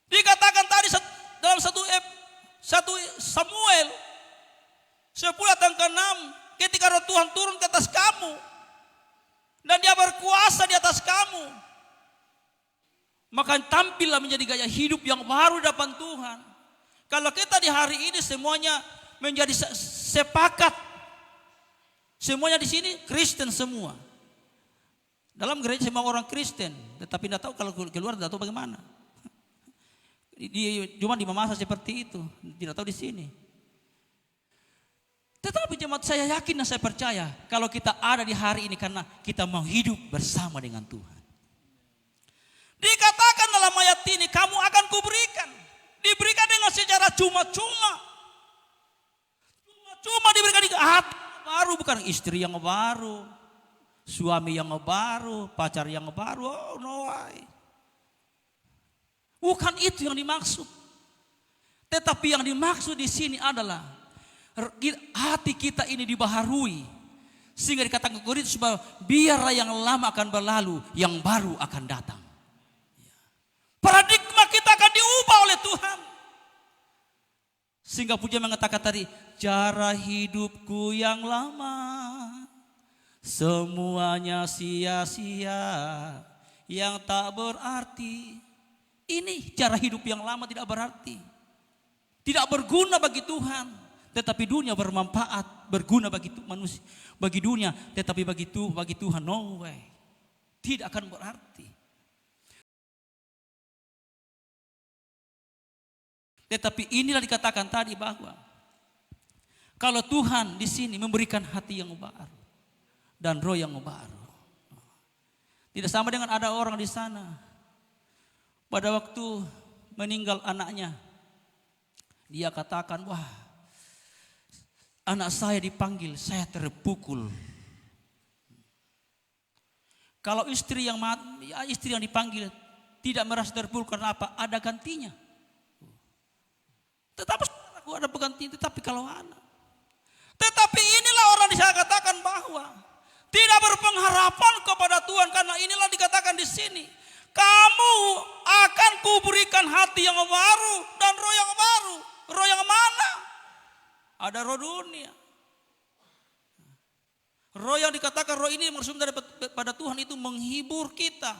Dikatakan tadi dalam 1 Samuel 10 ayat yang ke-6, ketika Roh Tuhan turun ke atas kamu dan dia berkuasa di atas kamu, maka tampillah menjadi gaya hidup yang baru di depan Tuhan. Kalau kita di hari ini semuanya menjadi sepakat, semuanya di sini Kristen semua. Dalam gereja semua orang Kristen, tetapi tidak tahu kalau keluar tidak tahu bagaimana. Cuma di Mamasa seperti itu, tidak tahu di sini. Tetapi jemaat, saya yakin dan saya percaya kalau kita ada di hari ini karena kita mau hidup bersama dengan Tuhan. Dikatakan dalam ayat ini, kamu akan kuberikan. Diberikan dengan secara cuma-cuma. Cuma diberikan di hati baru, bukan istri yang baru, suami yang baru, pacar yang baru. Oh no way. Bukan itu yang dimaksud. Tetapi yang dimaksud di sini adalah hati kita ini dibaharui. Sehingga dikatakan Korintus bahwa biarlah yang lama akan berlalu, yang baru akan datang. Paradigma kita akan diubah oleh Tuhan. Sehingga pujian mengatakan tadi, cara hidupku yang lama semuanya sia-sia, yang tak berarti. Ini cara hidup yang lama tidak berarti, tidak berguna bagi Tuhan. Tetapi dunia bermanfaat, berguna bagi manusia, bagi dunia. Tetapi bagi Tuhan no way, tidak akan berarti. Tetapi inilah dikatakan tadi bahwa kalau Tuhan di sini memberikan hati yang baru dan roh yang baru. Tidak sama dengan ada orang di sana pada waktu meninggal anaknya, dia katakan, wah, anak saya dipanggil, saya terpukul. Kalau istri yang dipanggil tidak merasa terpukul karena apa? Ada gantinya. Tetapi aku ada pengganti, tetapi kalau anak. Tetapi inilah orang bisa katakan bahwa tidak berpengharapan kepada Tuhan, karena inilah dikatakan di sini. Kamu akan kuberikan hati yang baru dan roh yang baru. Roh yang mana? Ada roh dunia. Roh yang dikatakan roh ini bersumber daripada Tuhan itu menghibur kita.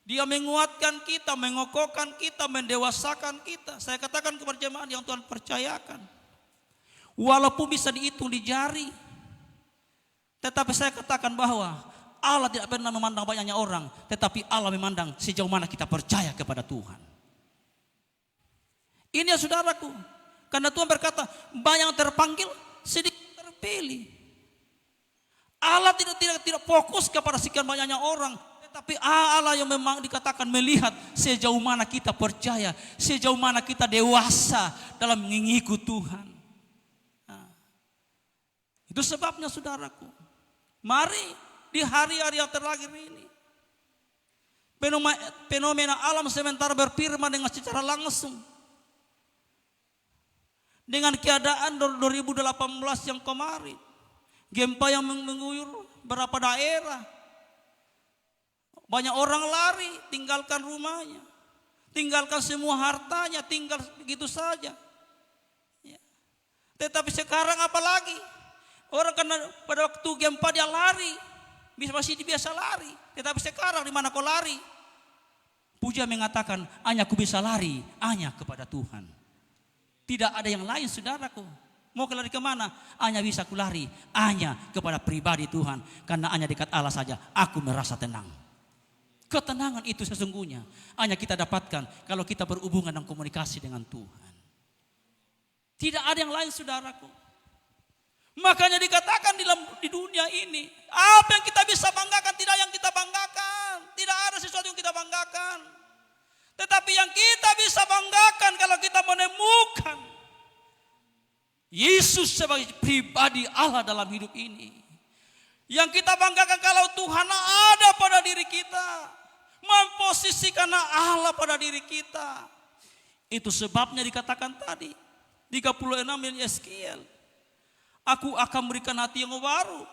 Dia menguatkan kita, mengokohkan kita, mendewasakan kita. Saya katakan kepada jemaat yang Tuhan percayakan. Walaupun bisa dihitung di jari. Tetapi saya katakan bahwa Allah tidak pernah memandang banyaknya orang. Tetapi Allah memandang sejauh mana kita percaya kepada Tuhan. Ini ya saudaraku. Karena Tuhan berkata banyak yang terpanggil, sedikit terpilih. Allah tidak fokus kepada sekian banyaknya orang. Tetapi Allah yang memang dikatakan melihat sejauh mana kita percaya, sejauh mana kita dewasa dalam mengikut Tuhan. Nah, itu sebabnya saudaraku, mari di hari-hari yang terakhir ini, fenomena alam sementara berfirman dengan secara langsung. Dengan keadaan 2018 yang kemarin, gempa yang mengguyur beberapa daerah. Banyak orang lari, tinggalkan rumahnya, tinggalkan semua hartanya, tinggal begitu saja. Ya. Tetapi sekarang apalagi? Orang karena pada waktu gempa dia lari, masih biasa lari. Tetapi sekarang di mana kau lari? Puja mengatakan, hanya aku bisa lari, hanya kepada Tuhan. Tidak ada yang lain saudaraku. Mau lari kemana? Hanya bisa aku lari, hanya kepada pribadi Tuhan. Karena hanya dekat Allah saja, aku merasa tenang. Ketenangan itu sesungguhnya hanya kita dapatkan kalau kita berhubungan dan komunikasi dengan Tuhan. Tidak ada yang lain saudaraku. Makanya dikatakan di dunia ini, apa yang kita bisa banggakan, tidak yang kita banggakan. Tidak ada sesuatu yang kita banggakan. Tetapi yang kita bisa banggakan kalau kita menemukan Yesus sebagai pribadi Allah dalam hidup ini. Yang kita banggakan kalau Tuhan ada pada diri kita. Memposisikan Allah pada diri kita. Itu sebabnya dikatakan tadi 36 Yeskiel, aku akan berikan hati yang baru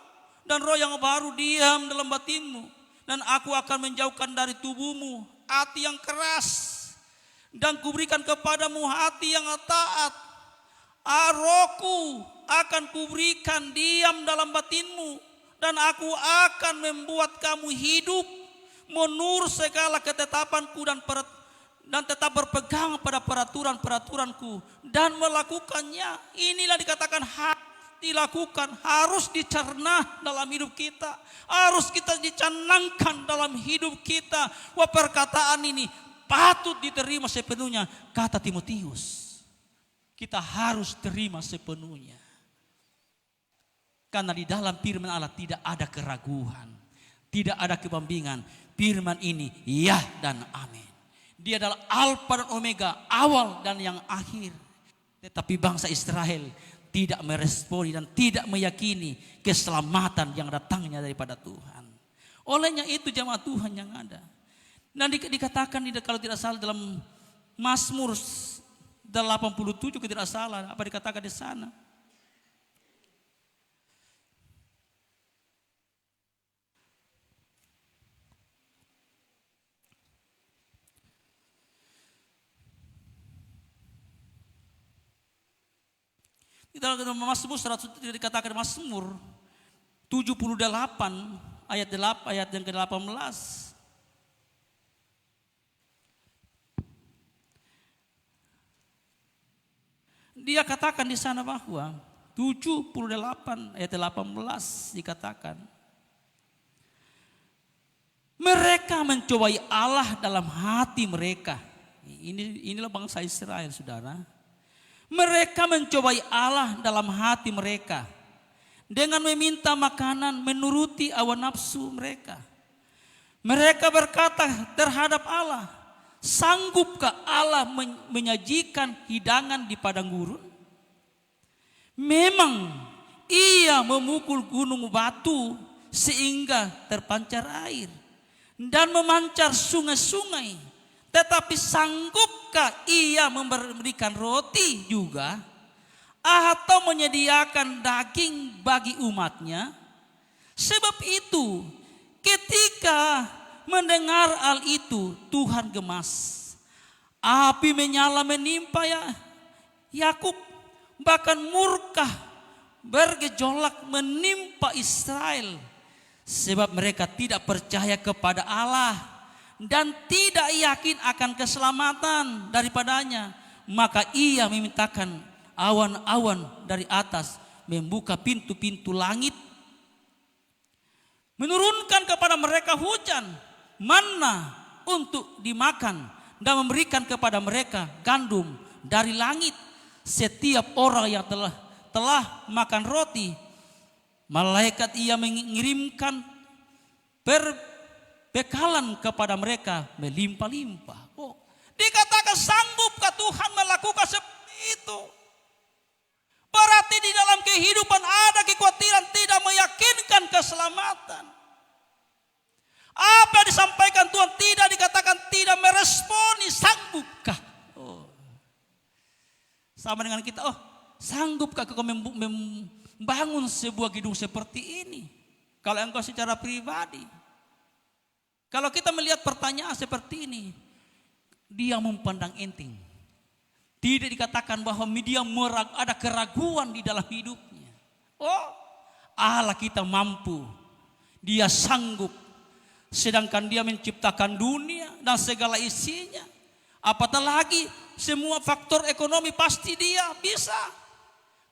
dan roh yang baru diam dalam batinmu, dan aku akan menjauhkan dari tubuhmu hati yang keras, dan kuberikan kepadamu hati yang taat. Rohku akan kuberikan diam dalam batinmu, dan aku akan membuat kamu hidup menurut segala ketetapanku dan tetap berpegang pada peraturan-peraturanku dan melakukannya. Inilah dikatakan harus dilakukan, harus dicerna dalam hidup kita, harus kita dicanangkan dalam hidup kita. Wah, perkataan ini patut diterima sepenuhnya, kata Timotius. Kita harus terima sepenuhnya. Karena di dalam firman Allah tidak ada keraguan, tidak ada kebambingan. Firman ini ya dan amin. Dia adalah Alfa dan Omega, awal dan yang akhir. Tetapi bangsa Israel tidak meresponi dan tidak meyakini keselamatan yang datangnya daripada Tuhan. Olehnya itu jemaat Tuhan yang ada. Dan dikatakan kalau tidak salah dalam Mazmur 87 tidak salah, apa dikatakan di sana? Di dalam Mazmur 100 dikatakan Mazmur 78 ayat yang ke-18. Dia katakan di sana bahwa 78 ayat 18 dikatakan, mereka mencobai Allah dalam hati mereka. Inilah bangsa Israel, saudara. Mereka mencobai Allah dalam hati mereka dengan meminta makanan menuruti hawa nafsu mereka. Mereka berkata terhadap Allah, sanggupkah Allah menyajikan hidangan di padang gurun? Memang ia memukul gunung batu sehingga terpancar air dan memancar sungai-sungai. Tetapi sanggupkah ia memberikan roti juga atau menyediakan daging bagi umatnya? Sebab itu ketika mendengar hal itu Tuhan gemas. Api menyala menimpa Yakub, bahkan murka bergejolak menimpa Israel sebab mereka tidak percaya kepada Allah dan tidak yakin akan keselamatan daripadanya. Maka ia memintakan awan-awan dari atas, membuka pintu-pintu langit, menurunkan kepada mereka hujan, manna untuk dimakan, dan memberikan kepada mereka gandum dari langit. Setiap orang yang telah makan roti, malaikat ia mengirimkan perbekalan kepada mereka melimpah-limpah. Oh, dikatakan sanggupkah Tuhan melakukan seperti itu? Berarti di dalam kehidupan ada kekhawatiran tidak meyakinkan keselamatan. Apa yang disampaikan Tuhan tidak dikatakan tidak meresponi, sanggupkah? Oh. Sama dengan kita, oh sanggupkah kau membangun sebuah gedung seperti ini? Kalau engkau secara pribadi. Kalau kita melihat pertanyaan seperti ini, dia memandang enteng. Tidak dikatakan bahwa dia ada keraguan di dalam hidupnya. Oh, Allah kita mampu. Dia sanggup. Sedangkan dia menciptakan dunia dan segala isinya. Apatah lagi semua faktor ekonomi pasti dia bisa.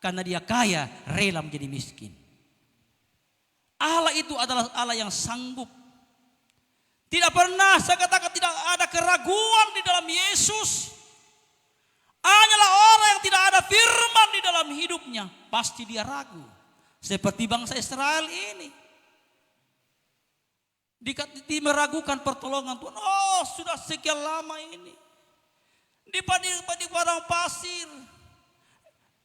Karena dia kaya, rela menjadi miskin. Allah itu adalah Allah yang sanggup. Tidak pernah saya katakan tidak ada keraguan di dalam Yesus. Hanyalah orang yang tidak ada firman di dalam hidupnya, pasti dia ragu. Seperti bangsa Israel ini. Meragukan pertolongan Tuhan. Oh, sudah sekian lama ini. Di padang pasir.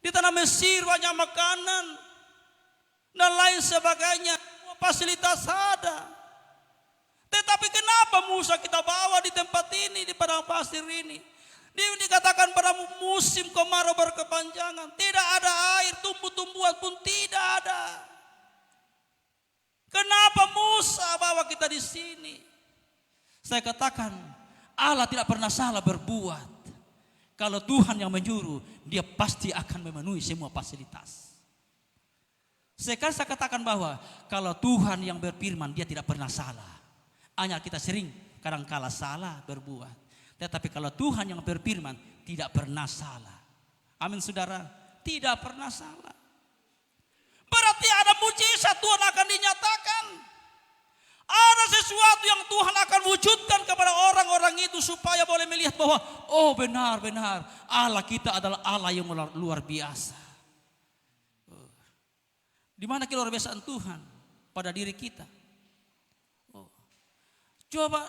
Di tanah Mesir banyak makanan. Dan lain sebagainya. Fasilitas ada. Tetapi kenapa Musa kita bawa di tempat ini, di padang pasir ini? Dikatakan pada musim kemarau berkepanjangan, tidak ada air, tumbuh-tumbuhan pun tidak ada. Kenapa Musa bawa kita di sini? Saya katakan Allah tidak pernah salah berbuat. Kalau Tuhan yang menyuruh, dia pasti akan memenuhi semua fasilitas. Sekarang saya katakan bahwa kalau Tuhan yang berfirman, dia tidak pernah salah. Hanya kita sering kadang-kala salah berbuat. Tetapi kalau Tuhan yang berfirman tidak pernah salah. Amin saudara, tidak pernah salah. Berarti ada mujizat Tuhan akan dinyatakan. Ada sesuatu yang Tuhan akan wujudkan kepada orang-orang itu supaya boleh melihat bahwa oh benar-benar Allah kita adalah Allah yang luar biasa. Di mana keluar biasaan Tuhan pada diri kita? Oh. Coba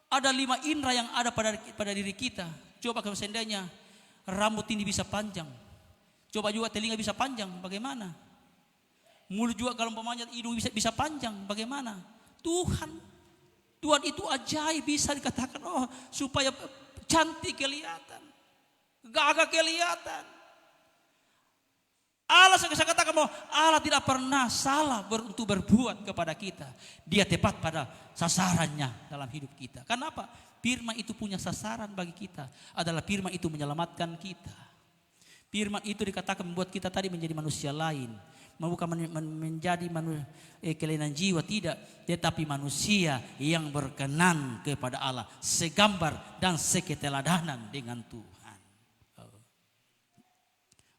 ada 5 indera yang ada pada diri kita. Coba kalau seandainya rambut ini bisa panjang. Coba juga telinga bisa panjang, bagaimana? Mulut juga kalau umpamanya hidung bisa panjang, bagaimana? Tuhan itu ajaib, bisa dikatakan oh supaya cantik kelihatan. Gagah kelihatan. Allah saya katakan bahwa Allah tidak pernah salah untuk berbuat kepada kita. Dia tepat pada sasarannya dalam hidup kita. Kenapa? Firman itu punya sasaran bagi kita. Adalah firman itu menyelamatkan kita. Firman itu dikatakan membuat kita tadi menjadi manusia lain. Bukan menjadi kelainan jiwa, tidak. Tetapi manusia yang berkenan kepada Allah. Segambar dan seketeladanan dengan Tuhan.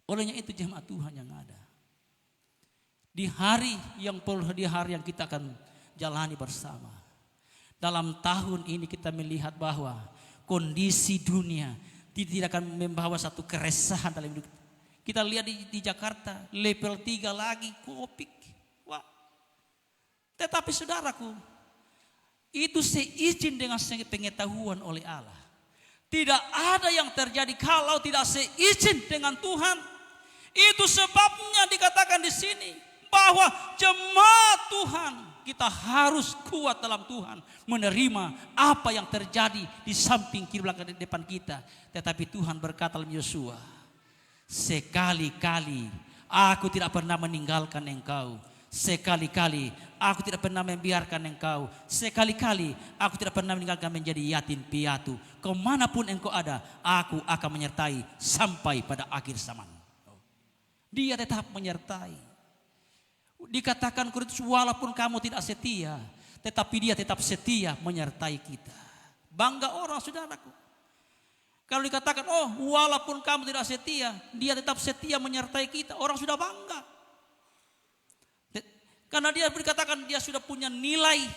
Olehnya itu jemaat Tuhan yang ada. Di hari yang kita akan jalani bersama. Dalam tahun ini kita melihat bahwa kondisi dunia tidak akan membawa satu keresahan dalam hidup. Kita lihat di Jakarta level 3 lagi Covid. Wah. Tetapi saudaraku, itu seizin dengan pengetahuan oleh Allah. Tidak ada yang terjadi kalau tidak seizin dengan Tuhan. Itu sebabnya dikatakan di sini bahwa jemaat Tuhan kita harus kuat dalam Tuhan, menerima apa yang terjadi di samping kiri belakang di depan kita. Tetapi Tuhan berkata dalam Yosua, sekali-kali aku tidak pernah meninggalkan engkau. Sekali-kali aku tidak pernah membiarkan engkau. Sekali-kali aku tidak pernah meninggalkan menjadi yatim piatu. Kemanapun engkau ada, aku akan menyertai sampai pada akhir zaman. Dia tetap menyertai. Dikatakan Korintus, walaupun kamu tidak setia, tetapi dia tetap setia menyertai kita. Bangga orang, saudaraku. Kalau dikatakan, oh walaupun kamu tidak setia, dia tetap setia menyertai kita. Orang sudah bangga. Karena dia dikatakan dia sudah punya nilai.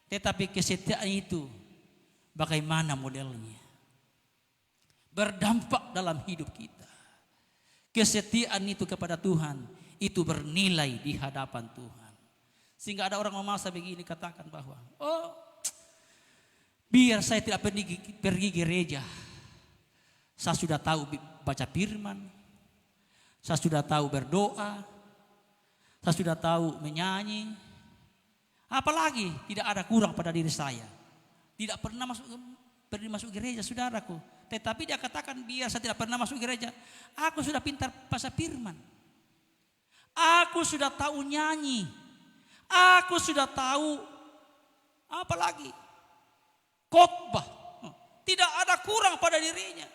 Tetapi kesetiaan itu bagaimana modelnya? Berdampak dalam hidup kita. Kesetiaan itu kepada Tuhan itu bernilai di hadapan Tuhan. Sehingga ada orang memaksa begini, katakan bahwa biar saya tidak pergi gereja, saya sudah tahu baca firman, saya sudah tahu berdoa, saya sudah tahu menyanyi, apalagi tidak ada kurang pada diri saya. Tidak pernah masuk gereja, saudaraku. Tetapi dia katakan, biar saya tidak pernah masuk gereja, aku sudah pintar baca firman, aku sudah tahu nyanyi, aku sudah tahu apalagi khotbah. Tidak ada kurang pada dirinya.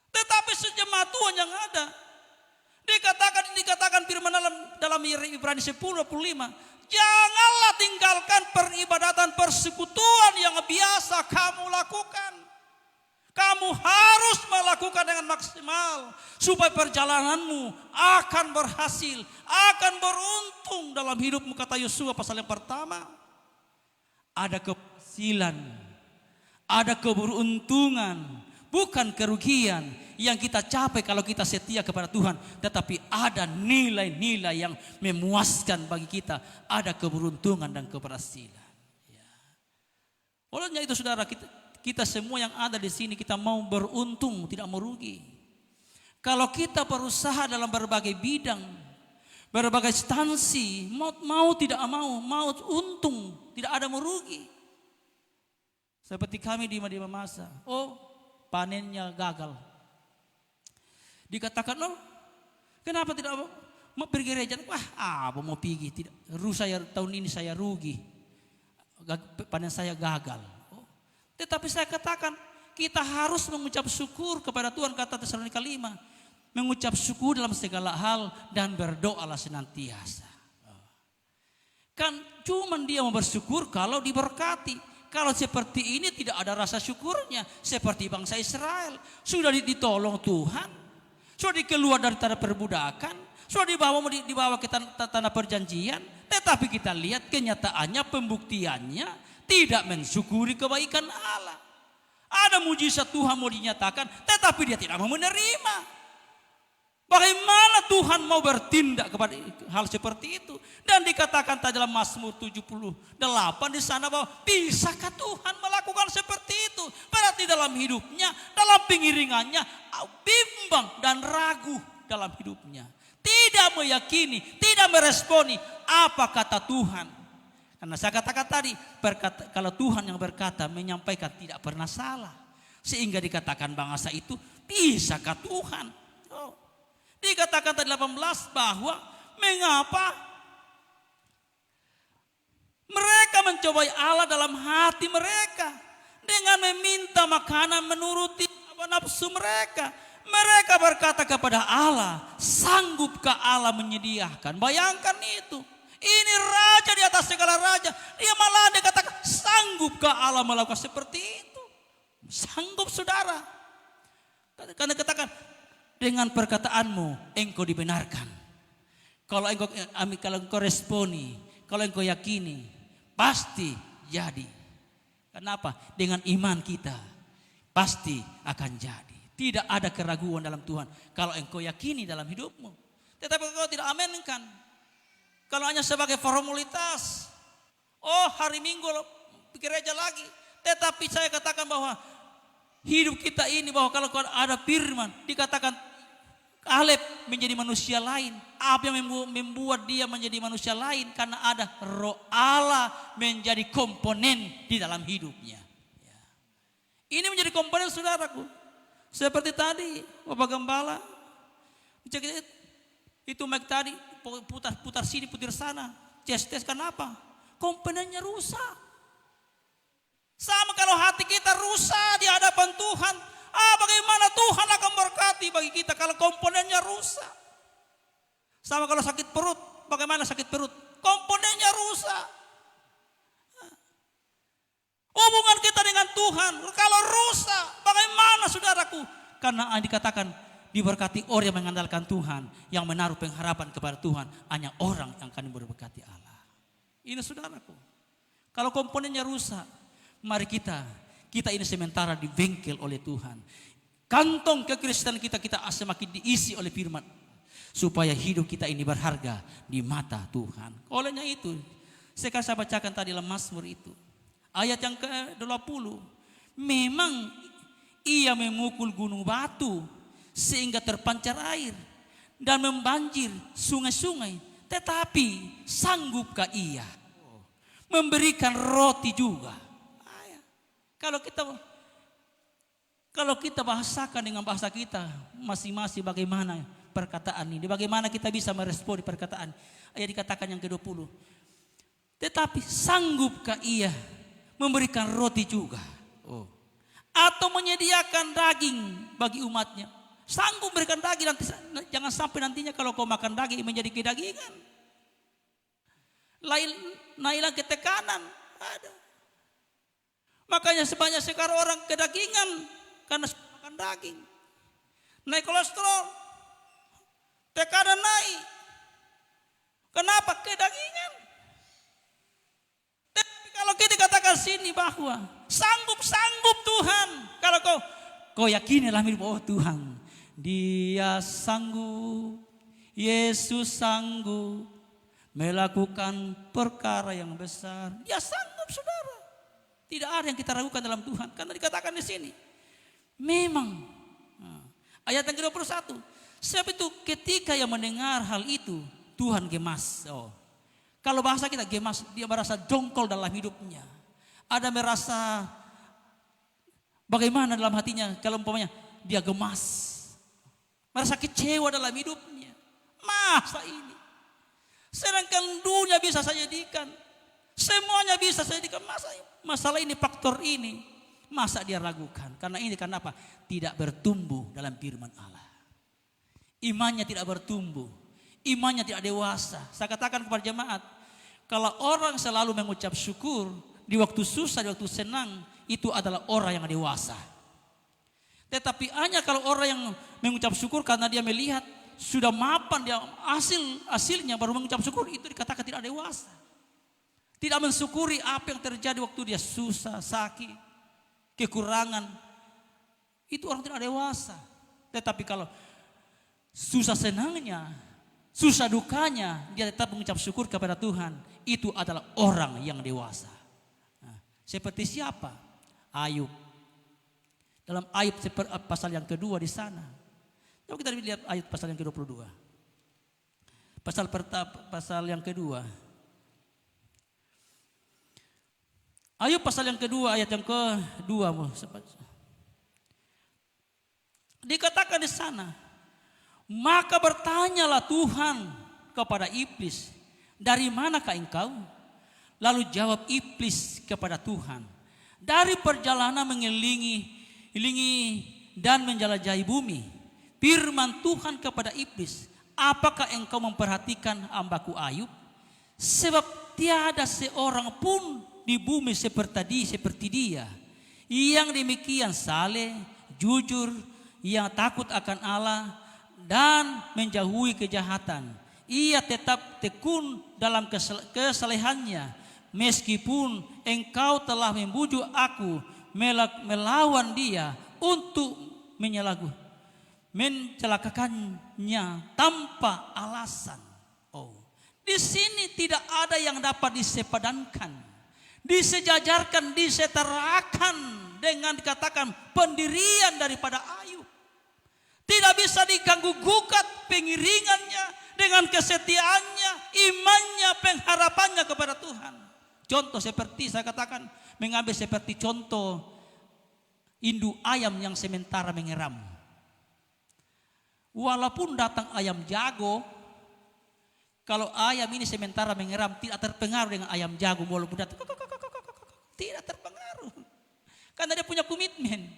Tetapi sejemaat Tuhan yang ada, dikatakan firman dalam Ibrani 10:25, janganlah tinggalkan peribadatan persekutuan yang biasa kamu lakukan. Kamu harus melakukan dengan maksimal supaya perjalananmu akan berhasil, akan beruntung dalam hidupmu, kata Yosua pasal yang pertama. Ada keberhasilan, ada keberuntungan, bukan kerugian yang kita capai kalau kita setia kepada Tuhan, tetapi ada nilai-nilai yang memuaskan bagi kita, ada keberuntungan dan keberhasilan. Ya. Olehnya itu saudara, kita semua yang ada di sini, kita mau beruntung, tidak merugi. Kalau kita berusaha dalam berbagai bidang, berbagai instansi, mau tidak mau untung, tidak ada merugi. Seperti kami di Mamasa, panennya gagal. Dikatakan, kenapa tidak mau pergi gereja? Mau pergi, tidak. Tahun ini saya rugi, panen saya gagal. Tetapi saya katakan, kita harus mengucap syukur kepada Tuhan, kata Tesalonika 5. Mengucap syukur dalam segala hal dan berdoalah senantiasa. Kan cuma dia mau bersyukur kalau diberkati. Kalau seperti ini tidak ada rasa syukurnya. Seperti bangsa Israel. Sudah ditolong Tuhan. Sudah dikeluar dari tanah perbudakan. Sudah dibawa ke tanah perjanjian. Tetapi kita lihat kenyataannya, pembuktiannya, tidak mensyukuri kebaikan Allah. Ada mujizat Tuhan mau dinyatakan, tetapi dia tidak mau menerima. Bagaimana Tuhan mau bertindak kepada hal seperti itu? Dan dikatakan tadi dalam Mazmur 78 di sana bahwa bisakah Tuhan melakukan seperti itu? Berarti dalam hidupnya, dalam pengiringannya, bimbang dan ragu dalam hidupnya. Tidak meyakini, tidak meresponi apa kata Tuhan. Karena saya katakan tadi, kalau Tuhan yang berkata, menyampaikan tidak pernah salah. Sehingga dikatakan bangsa itu, bisakah Tuhan? Dikatakan tadi 18 bahwa mengapa mereka mencobai Allah dalam hati mereka dengan meminta makanan menuruti nafsu mereka. Mereka berkata kepada Allah, sanggupkah Allah menyediakan? Bayangkan itu. Ini raja di atas segala raja. Dia malah dikatakan, sanggupkah Allah melakukan seperti itu? Sanggup saudara. Karena katakan, dengan perkataanmu engkau dibenarkan. Kalau engkau responi, kalau engkau yakini, pasti jadi. Kenapa? Dengan iman kita pasti akan jadi. Tidak ada keraguan dalam Tuhan kalau engkau yakini dalam hidupmu. Tetapi engkau tidak aminkan. Kalau hanya sebagai formalitas, hari Minggu gereja lagi. Tetapi saya katakan bahwa hidup kita ini, bahwa kalau ada firman, dikatakan Kaleb menjadi manusia lain. Apa yang membuat dia menjadi manusia lain? Karena ada roh Allah menjadi komponen di dalam hidupnya. Ini menjadi komponen saudaraku. Seperti tadi Bapak Gembala, itu mic tadi putar sini, putar sana. Tes kenapa? Komponennya rusak. Sama kalau hati kita rusak di hadapan Tuhan, Bagaimana Tuhan akan berkati bagi kita kalau komponennya rusak? Sama kalau sakit perut, bagaimana sakit perut? Komponennya rusak. Hubungan kita dengan Tuhan kalau rusak, bagaimana saudaraku? Karena dikatakan diberkati orang yang mengandalkan Tuhan, yang menaruh pengharapan kepada Tuhan, hanya orang yang akan diberkati Allah. Ini saudaraku. Kalau komponennya rusak, mari kita ini sementara dibengkel oleh Tuhan. Kantong kekristenan kita semakin diisi oleh firman, supaya hidup kita ini berharga di mata Tuhan. Olehnya itu, saya bacakan tadi dalam Mazmur itu. Ayat yang ke-20. Memang ia memukul gunung batu sehingga terpancar air dan membanjir sungai-sungai. Tetapi sanggupkah ia memberikan roti juga? Kalau kita bahasakan dengan bahasa kita masing-masing bagaimana perkataan ini, bagaimana kita bisa merespon perkataan. Ayat dikatakan yang ke-20. Tetapi sanggupkah ia memberikan roti juga? Atau menyediakan daging bagi umatnya? Sanggup memberikan daging, nanti jangan sampai nantinya kalau kau makan daging menjadi kedagingan. Nailah ketekanan. Ada. Makanya sebanyak sekarang orang kedagingan karena makan daging. Naik kolesterol, tekanan naik. Kenapa? Kedagingan. Tapi kalau kita katakan sini bahwa sanggup Tuhan. Kalau kau yakini dalam hidup, oh Tuhan, Dia sanggup, Yesus sanggup melakukan perkara yang besar. Dia sanggup, saudara. Tidak ada yang kita ragukan dalam Tuhan. Karena dikatakan di sini. Memang. Ayat yang ke-21. Sebab itu ketika yang mendengar hal itu, Tuhan gemas. Kalau bahasa kita gemas, dia merasa jongkol dalam hidupnya. Ada merasa bagaimana dalam hatinya. Kalau umpamanya dia gemas. Merasa kecewa dalam hidupnya. Masa ini. Sedangkan dunia bisa saya jadikan. Semuanya bisa saya jadikan. Masalah ini, faktor ini. Masa dia ragukan? Karena ini karena apa? Tidak bertumbuh dalam firman Allah. Imannya tidak bertumbuh. Imannya tidak dewasa. Saya katakan kepada jemaat. Kalau orang selalu mengucap syukur. Di waktu susah, di waktu senang. Itu adalah orang yang dewasa. Tetapi hanya kalau orang yang mengucap syukur karena dia melihat. Sudah mapan dia hasilnya baru mengucap syukur. Itu dikatakan tidak dewasa. Tidak mensyukuri apa yang terjadi waktu dia susah, sakit, kekurangan. Itu orang tidak dewasa. Tetapi kalau susah senangnya, susah dukanya, dia tetap mengucap syukur kepada Tuhan. Itu adalah orang yang dewasa. Seperti siapa? Ayub. Dalam Ayub pasal yang kedua di sana. Coba kita lihat Ayub pasal yang ke-22. Pasal yang kedua. Ayub pasal yang kedua, ayat yang kedua. Dikatakan di sana, maka bertanyalah Tuhan kepada iblis, dari manakah engkau? Lalu jawab iblis kepada Tuhan, dari perjalanan mengelilingi dan menjelajahi bumi. Firman Tuhan kepada iblis, apakah engkau memperhatikan hambaku Ayub? Sebab tiada seorang pun di bumi seperti dia, yang demikian saleh, jujur, yang takut akan Allah dan menjauhi kejahatan. Ia tetap tekun dalam kesalehannya, meskipun engkau telah membujuk aku melawan dia untuk mencelakakannya tanpa alasan. Di sini tidak ada yang dapat disepadankan, disejajarkan, disetarakan dengan dikatakan pendirian daripada Ayub. Tidak bisa diganggu gugat pengiringannya dengan kesetiaannya, imannya, pengharapannya kepada Tuhan. Contoh seperti saya katakan, mengambil seperti contoh induk ayam yang sementara mengeram. Walaupun datang ayam jago, kalau ayam ini sementara mengeram tidak terpengaruh dengan ayam jago, walaupun datang tidak terpengaruh. Karena dia punya komitmen.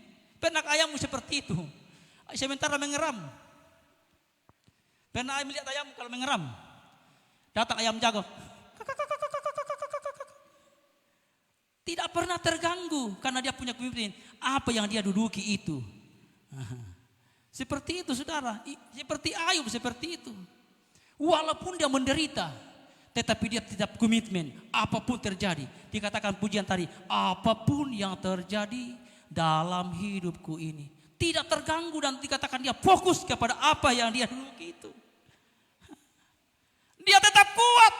Pernah ayammu seperti itu? Sementara mengeram. Pernah ayam melihat ayam kalau mengeram? Datang ayam jago. Tidak pernah terganggu karena dia punya pemimpin. Apa yang dia duduki itu. Seperti itu saudara. Seperti Ayub seperti itu. Walaupun dia menderita. Tetapi dia tetap komitmen. Apapun terjadi. Dikatakan pujian tadi. Apapun yang terjadi dalam hidupku ini. Tidak terganggu dan dikatakan dia fokus kepada apa yang dia duduki itu. Dia tetap kuat.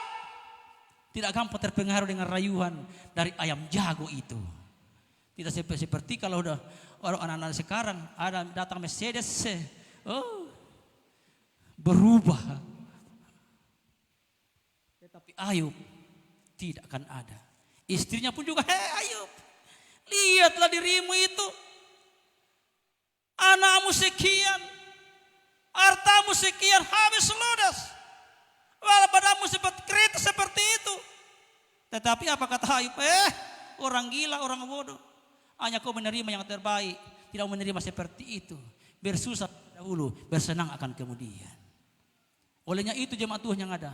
Tidak gampang terpengaruh dengan rayuan dari ayam jago itu. Tidak seperti kalau udah orang anak-anak sekarang ada datang Mercedes, berubah. Tetapi Ayub tidak akan ada. Istrinya pun juga, Ayub, lihatlah dirimu itu. Anakmu sekian, hartamu sekian, habis ludas. Walau padamu seperti kereta seperti itu. Tetapi apa kata Ayub? Orang gila, orang bodoh. Hanya kau menerima yang terbaik. Tidak menerima seperti itu. Bersusah dahulu, bersenang akan kemudian. Olehnya itu jemaat Tuhan yang ada.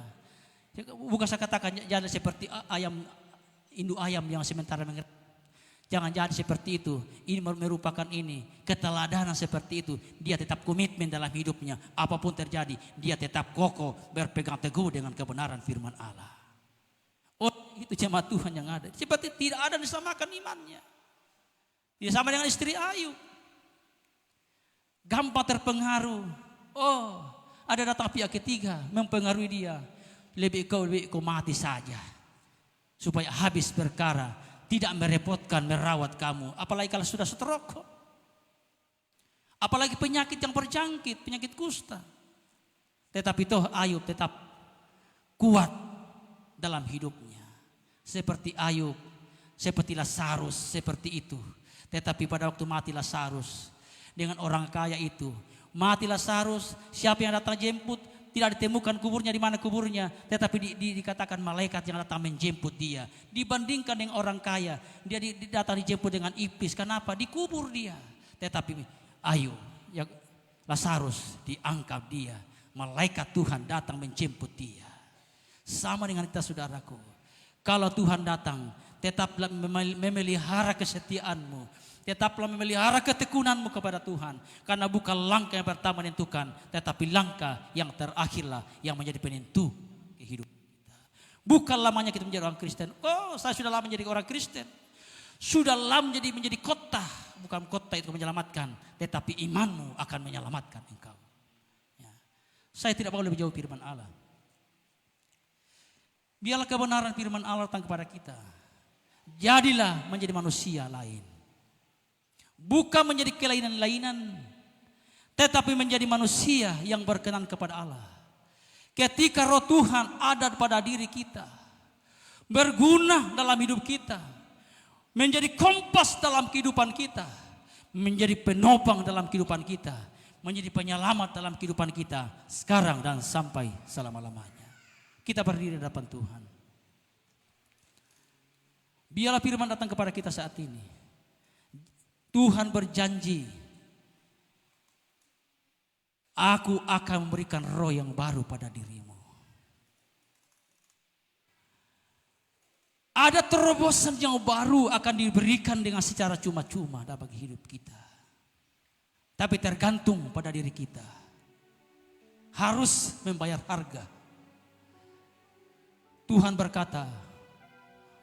Bukan saya katakan jangan seperti ayam, induk ayam yang sementara mengeram. Jangan jadi seperti itu. Ini merupakan keteladanan seperti itu. Dia tetap komitmen dalam hidupnya. Apapun terjadi, dia tetap kokoh berpegang teguh dengan kebenaran firman Allah. Oh, itu jemaat Tuhan yang ada. Seperti tidak ada disamakan imannya. Dia sama dengan istri Ayub. Gampang terpengaruh. Oh, ada datang pihak ketiga mempengaruhi dia. Lebih kau mati saja. Supaya habis perkara. Tidak merepotkan, merawat kamu. Apalagi kalau sudah stroke. Apalagi penyakit yang berjangkit, penyakit kusta. Tetapi toh Ayub tetap kuat dalam hidupnya. Seperti Ayub, seperti Lazarus, seperti itu. Tetapi pada waktu mati Lazarus, dengan orang kaya itu. Mati Lazarus, siapa yang datang jemput? Tidak ditemukan kuburnya, di mana kuburnya. Tetapi dikatakan malaikat yang datang menjemput dia. Dibandingkan dengan orang kaya. Dia datang dijemput dengan ipis. Kenapa? Dikubur dia. Tetapi Ayub, Lazarus diangkat dia. Malaikat Tuhan datang menjemput dia. Sama dengan kita saudaraku. Kalau Tuhan datang, tetaplah memelihara kesetiaanmu. Tetaplah memelihara ketekunanmu kepada Tuhan. Karena bukan langkah yang pertama menentukan. Tetapi langkah yang terakhirlah yang menjadi penentu kehidupan kita. Bukan lamanya kita menjadi orang Kristen. Oh, saya sudah lama menjadi orang Kristen. Sudah lama menjadi kota. Bukan kota itu menyelamatkan. Tetapi imanmu akan menyelamatkan engkau. Ya. Saya tidak mau lebih jauh firman Allah. Biarlah kebenaran firman Allah datang kepada kita. Jadilah menjadi manusia lain. Bukan menjadi kelainan-lainan, tetapi menjadi manusia yang berkenan kepada Allah. Ketika roh Tuhan ada pada diri kita, berguna dalam hidup kita, menjadi kompas dalam kehidupan kita, menjadi penopang dalam kehidupan kita, menjadi penyelamat dalam kehidupan kita, sekarang dan sampai selama-lamanya. Kita berdiri di hadapan Tuhan. Biarlah firman datang kepada kita saat ini. Tuhan berjanji, aku akan memberikan roh yang baru pada dirimu. Ada terobosan yang baru akan diberikan dengan secara cuma-cuma dalam hidup kita. Tapi tergantung pada diri kita. Harus membayar harga. Tuhan berkata,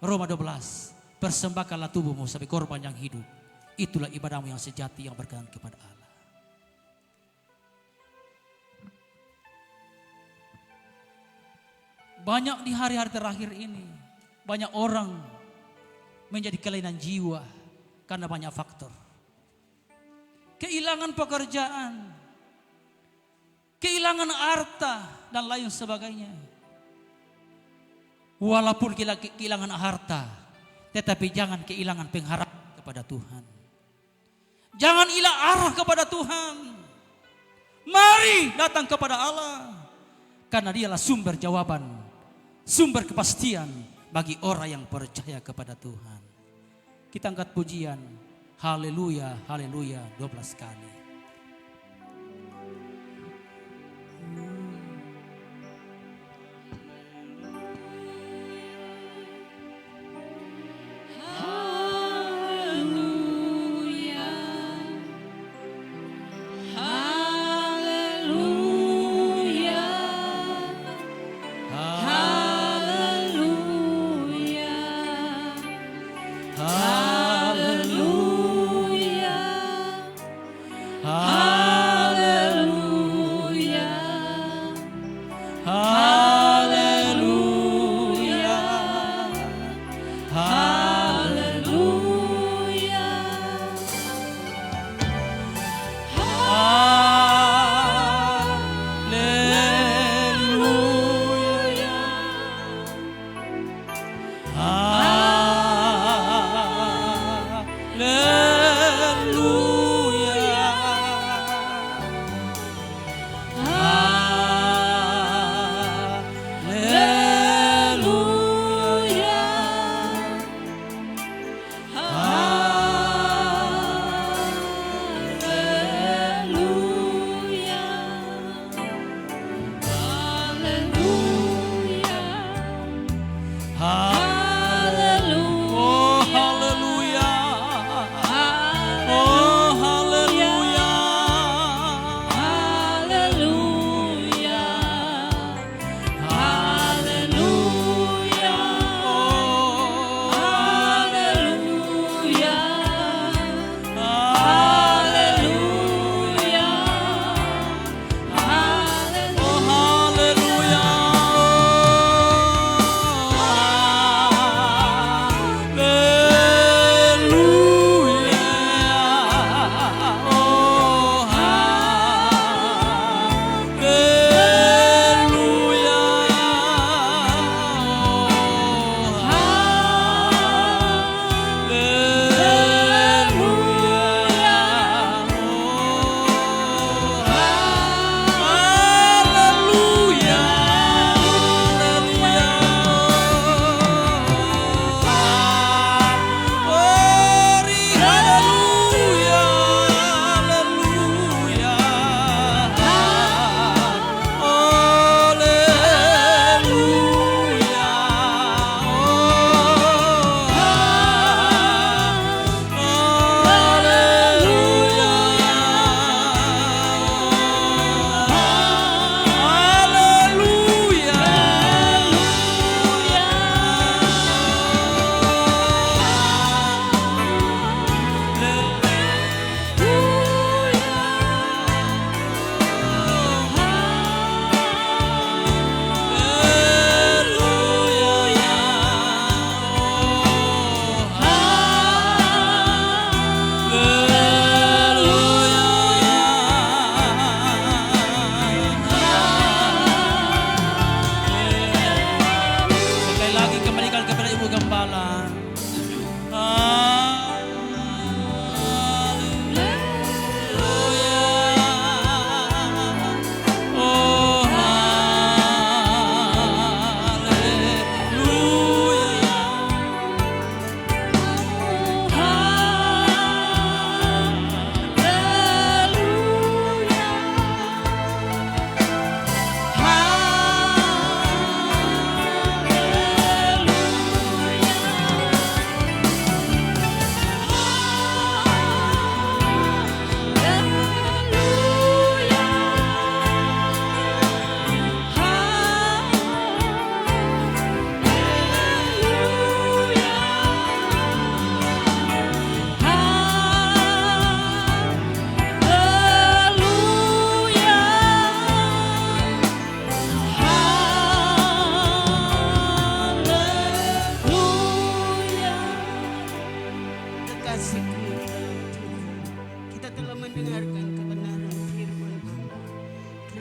Roma 12, persembahkanlah tubuhmu sebagai korban yang hidup. Itulah ibadahmu yang sejati yang berkenan kepada Allah. Banyak di hari-hari terakhir ini, banyak orang menjadi kelainan jiwa karena banyak faktor. Kehilangan pekerjaan, kehilangan harta dan lain sebagainya. Walaupun kehilangan harta, tetapi jangan kehilangan pengharapan kepada Tuhan. Jangan hilang arah kepada Tuhan. Mari datang kepada Allah. Karena dialah sumber jawaban, sumber kepastian bagi orang yang percaya kepada Tuhan. Kita angkat pujian. Haleluya, haleluya 12 kali.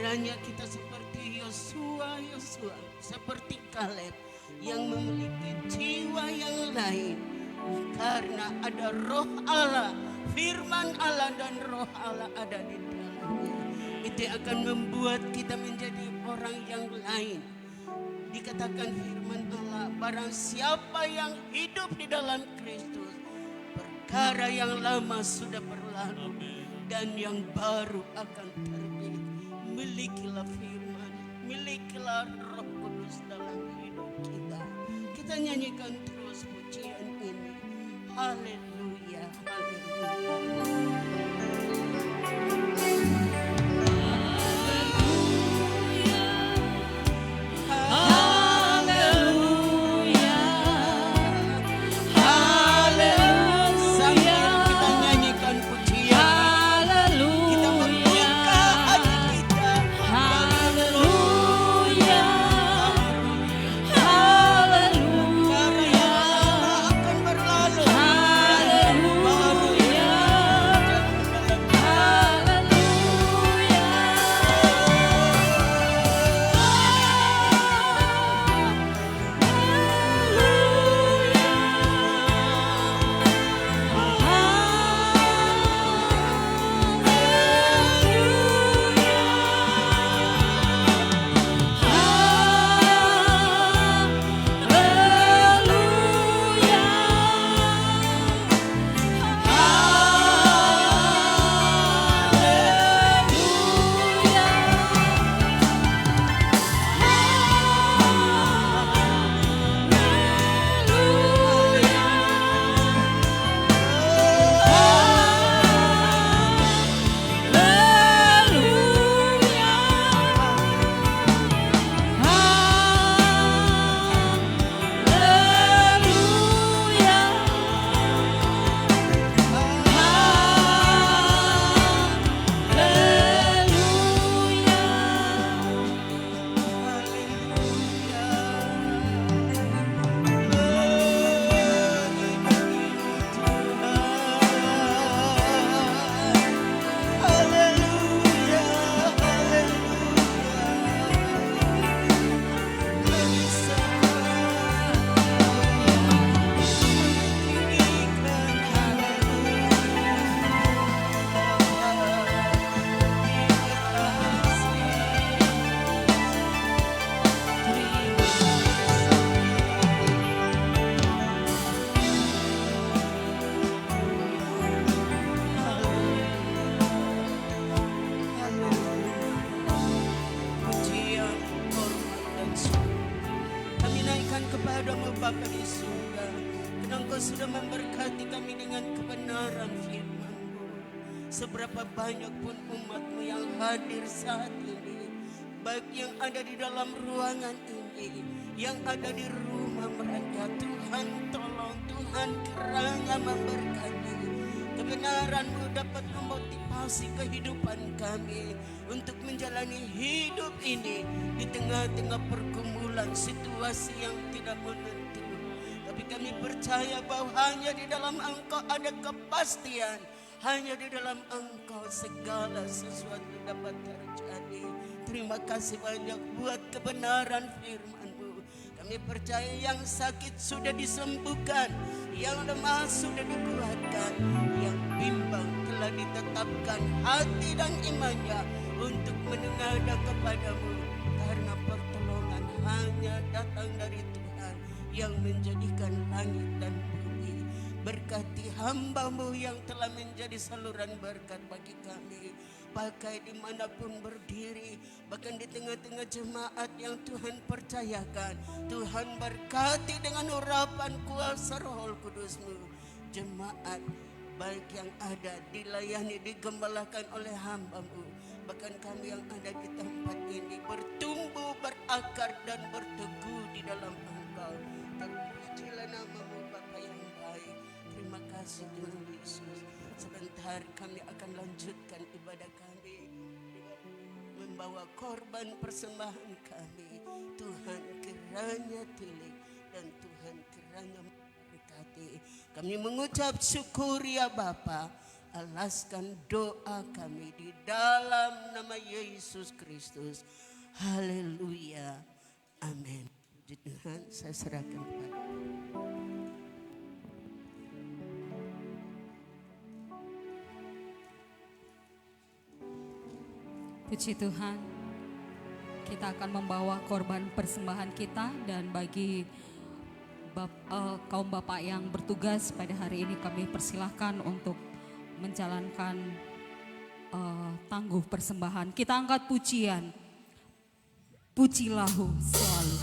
Kiranya kita seperti Yosua, seperti Kaleb yang memiliki jiwa yang lain. Karena ada roh Allah, firman Allah dan roh Allah ada di dalamnya. Itu akan membuat kita menjadi orang yang lain. Dikatakan firman Allah, barang siapa yang hidup di dalam Kristus Karena yang lama sudah berlalu dan yang baru akan terbit. Milikilah firman, milikilah Roh Kudus dalam hidup kita. Kita nyanyikan terus pujian ini. Haleluya, haleluya. Sambil kita nyanyikan pujian, kita membuka hati kita. Karena yang lama akan berlalu, dan yang baru kepadamu Bapa di surga. Karena Engkau sudah memberkati kami dengan kebenaran firman-Mu. Seberapa banyak pun umat-Mu yang hadir saat ini, baik yang ada di dalam ruangan ini, yang ada di rumah mereka, Tuhan tolong, Tuhan kerana memberkati. Kebenaran-Mu dapat memotivasi kehidupan kami untuk menjalani hidup ini di tengah-tengah pergumulan situasi yang tidak menentu. Tapi kami percaya bahwa hanya di dalam Engkau ada kepastian. Hanya di dalam Engkau segala sesuatu dapat terjadi. Terima kasih banyak buat kebenaran firman-Mu. Kami percaya yang sakit sudah disembuhkan, yang lemah sudah dikuatkan, yang bimbang telah ditetapkan hati dan imannya untuk menengadah kepadamu. Karena pertolongan hanya datang dari Tuhan yang menjadikan langit dan bumi. Berkati hamba-Mu yang telah menjadi saluran berkat bagi kami. Pakai dimanapun berdiri, bahkan di tengah-tengah jemaat yang Tuhan percayakan. Tuhan berkati dengan urapan kuasa Roh Kudus-Mu. Jemaat baik yang ada dilayani, digembalakan oleh hamba-Mu. Bahkan kami yang ada di tempat ini bertumbuh, berakar dan berteguh di dalam Engkau. Terpujilah nama-Mu Bapa yang baik. Terima kasih Tuhan Yesus. Sebentar kami akan lanjutkan ibadah kami membawa korban persembahan kami. Tuhan kiranya tilik dan Tuhan kiranya memberkati. Kami mengucap syukur ya Bapa. Alaskan doa kami di dalam nama Yesus Kristus. Haleluya. Amin. Puji Tuhan, saya serahkan kepada Puji Tuhan, kita akan membawa korban persembahan kita dan bagi kaum bapak yang bertugas pada hari ini kami persilahkan untuk menjalankan tangguh persembahan. Kita angkat pujian, pujilahu selalu.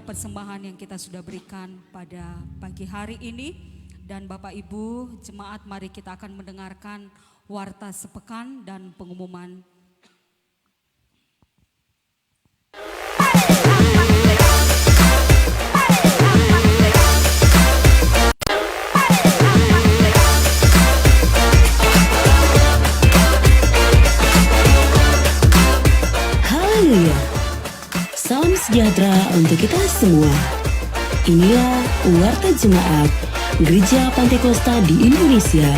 Persembahan yang kita sudah berikan pada pagi hari ini. Dan Bapak Ibu jemaat, mari kita akan mendengarkan warta sepekan dan pengumuman. Haleluya. Salam sejahtera untuk kita semua. Inilah Warta Jemaat Gereja Pantekosta di Indonesia,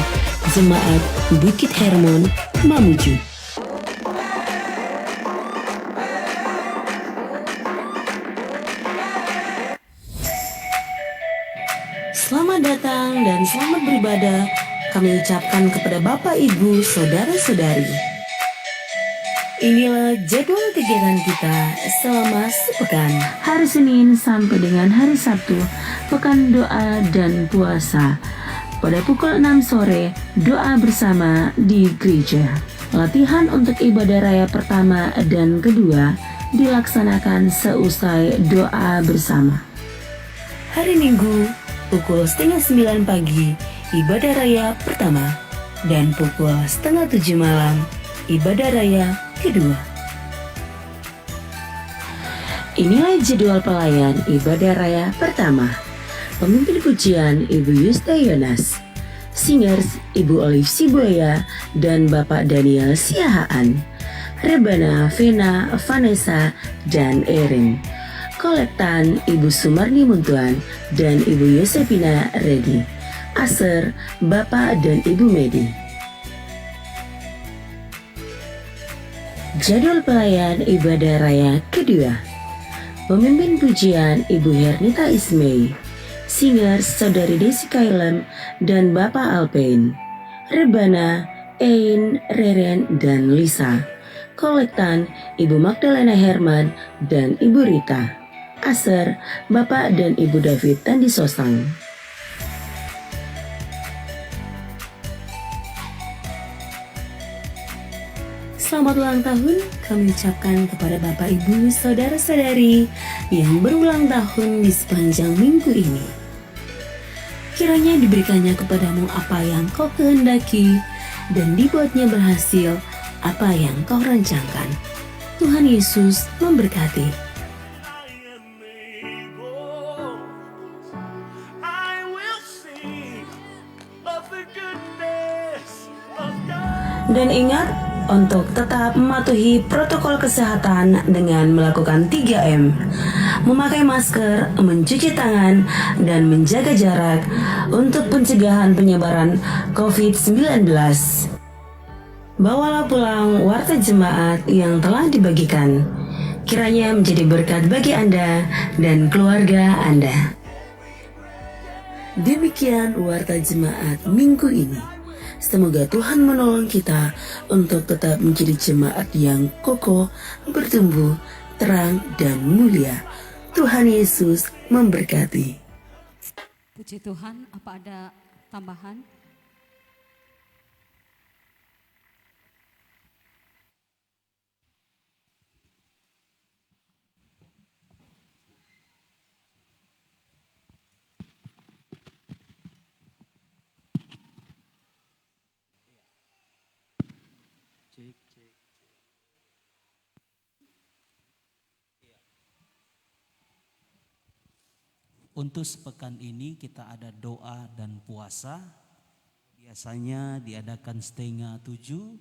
Jemaat Bukit Hermon, Mamuju. Selamat datang dan selamat beribadah kami ucapkan kepada Bapak, Ibu, Saudara-saudari. Inilah jadwal kegiatan kita selama sepekan. Hari Senin sampai dengan hari Sabtu, pekan doa dan puasa. Pada pukul 6 sore, doa bersama di gereja. Latihan untuk ibadah raya pertama dan kedua dilaksanakan seusai doa bersama. Hari Minggu, pukul 8:30 pagi, ibadah raya pertama. Dan pukul 6:30 malam, ibadah raya kedua. Inilah jadwal pelayan ibadah raya pertama. Pemimpin pujian Ibu Yusta Yonas, singers Ibu Olive Sibuaya dan Bapak Daniel Siahaan, Rebana, Vena, Vanessa, dan Erin. Kolektan Ibu Sumarni Muntuan dan Ibu Yosepina Redi. Aser, Bapak dan Ibu Medi. Jadwal pelayan ibadah raya kedua. Pemimpin pujian Ibu Hernita Ismay, singers Saudari Desi Kailem dan Bapak Alpain, Rebana, Ein, Reren, dan Lisa. Kolektan Ibu Magdalena Herman dan Ibu Rita. Aser, Bapak dan Ibu David Tandi Sosang. Selamat ulang tahun kami ucapkan kepada Bapak Ibu Saudara-saudari yang berulang tahun di sepanjang minggu ini. Kiranya diberikannya kepadamu apa yang kau kehendaki dan dibuatnya berhasil apa yang kau rancangkan. Tuhan Yesus memberkati. Dan ingat untuk tetap mematuhi protokol kesehatan dengan melakukan 3M, memakai masker, mencuci tangan, dan menjaga jarak untuk pencegahan penyebaran COVID-19. Bawalah pulang warta jemaat yang telah dibagikan. Kiranya menjadi berkat bagi Anda dan keluarga Anda. Demikian warta jemaat minggu ini. Semoga Tuhan menolong kita untuk tetap menjadi jemaat yang kokoh, bertumbuh, terang, dan mulia. Tuhan Yesus memberkati. Puji Tuhan, apa ada tambahan? Untuk sepekan ini kita ada doa dan puasa. Biasanya diadakan 6:30.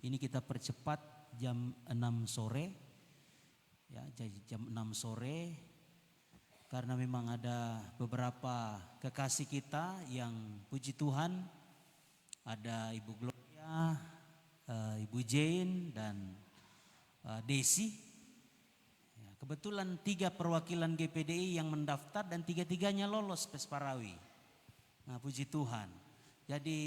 Ini kita percepat jam 6 sore. Ya, jadi jam 6 sore. Karena memang ada beberapa kekasih kita yang puji Tuhan. Ada Ibu Gloria, Ibu Jane, dan Desi. Kebetulan 3 perwakilan GPDI yang mendaftar dan 3-3-nya lolos Pesparawi. Nah, puji Tuhan. Jadi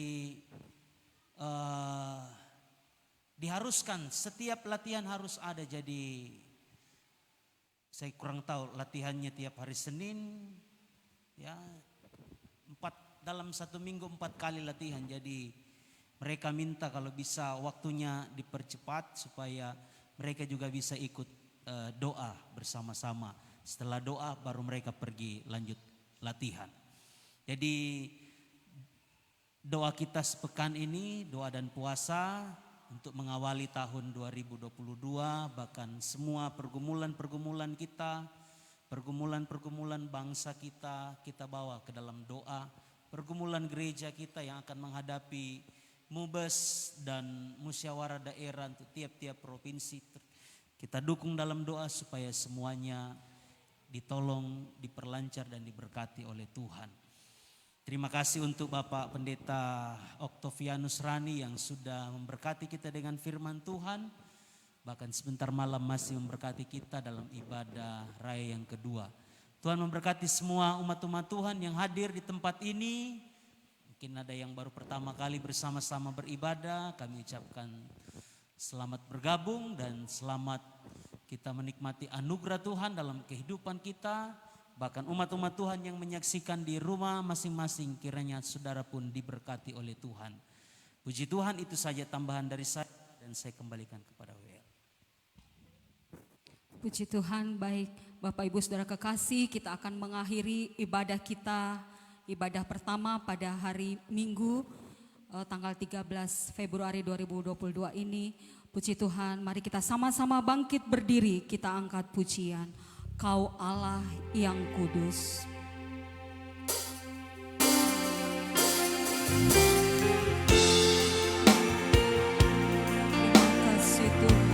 diharuskan setiap latihan harus ada. Jadi saya kurang tahu latihannya tiap hari Senin. Ya, dalam 1 minggu 4 kali latihan. Jadi mereka minta kalau bisa waktunya dipercepat supaya mereka juga bisa ikut doa bersama-sama. Setelah doa baru mereka pergi lanjut latihan. Jadi doa kita sepekan ini, doa dan puasa untuk mengawali tahun 2022, bahkan semua pergumulan-pergumulan kita, pergumulan-pergumulan bangsa kita bawa ke dalam doa. Pergumulan gereja kita yang akan menghadapi MUBES dan musyawarah daerah untuk tiap-tiap provinsi. Kita dukung dalam doa supaya semuanya ditolong, diperlancar dan diberkati oleh Tuhan. Terima kasih untuk Bapak Pendeta Oktavianus Rani yang sudah memberkati kita dengan firman Tuhan. Bahkan sebentar malam masih memberkati kita dalam ibadah raya yang kedua. Tuhan memberkati semua umat-umat Tuhan yang hadir di tempat ini. Mungkin ada yang baru pertama kali bersama-sama beribadah. Kami ucapkan selamat bergabung dan selamat kita menikmati anugerah Tuhan dalam kehidupan kita. Bahkan umat-umat Tuhan yang menyaksikan di rumah masing-masing, kiranya saudara pun diberkati oleh Tuhan. Puji Tuhan, itu saja tambahan dari saya dan saya kembalikan kepada WL. Puji Tuhan, baik Bapak Ibu Saudara kekasih, kita akan mengakhiri ibadah kita, ibadah pertama pada hari Minggu tanggal 13 Februari 2022 ini. Puji Tuhan, mari kita sama-sama bangkit berdiri, kita angkat pujian. Kau Allah yang kudus. Terima kasih Tuhan.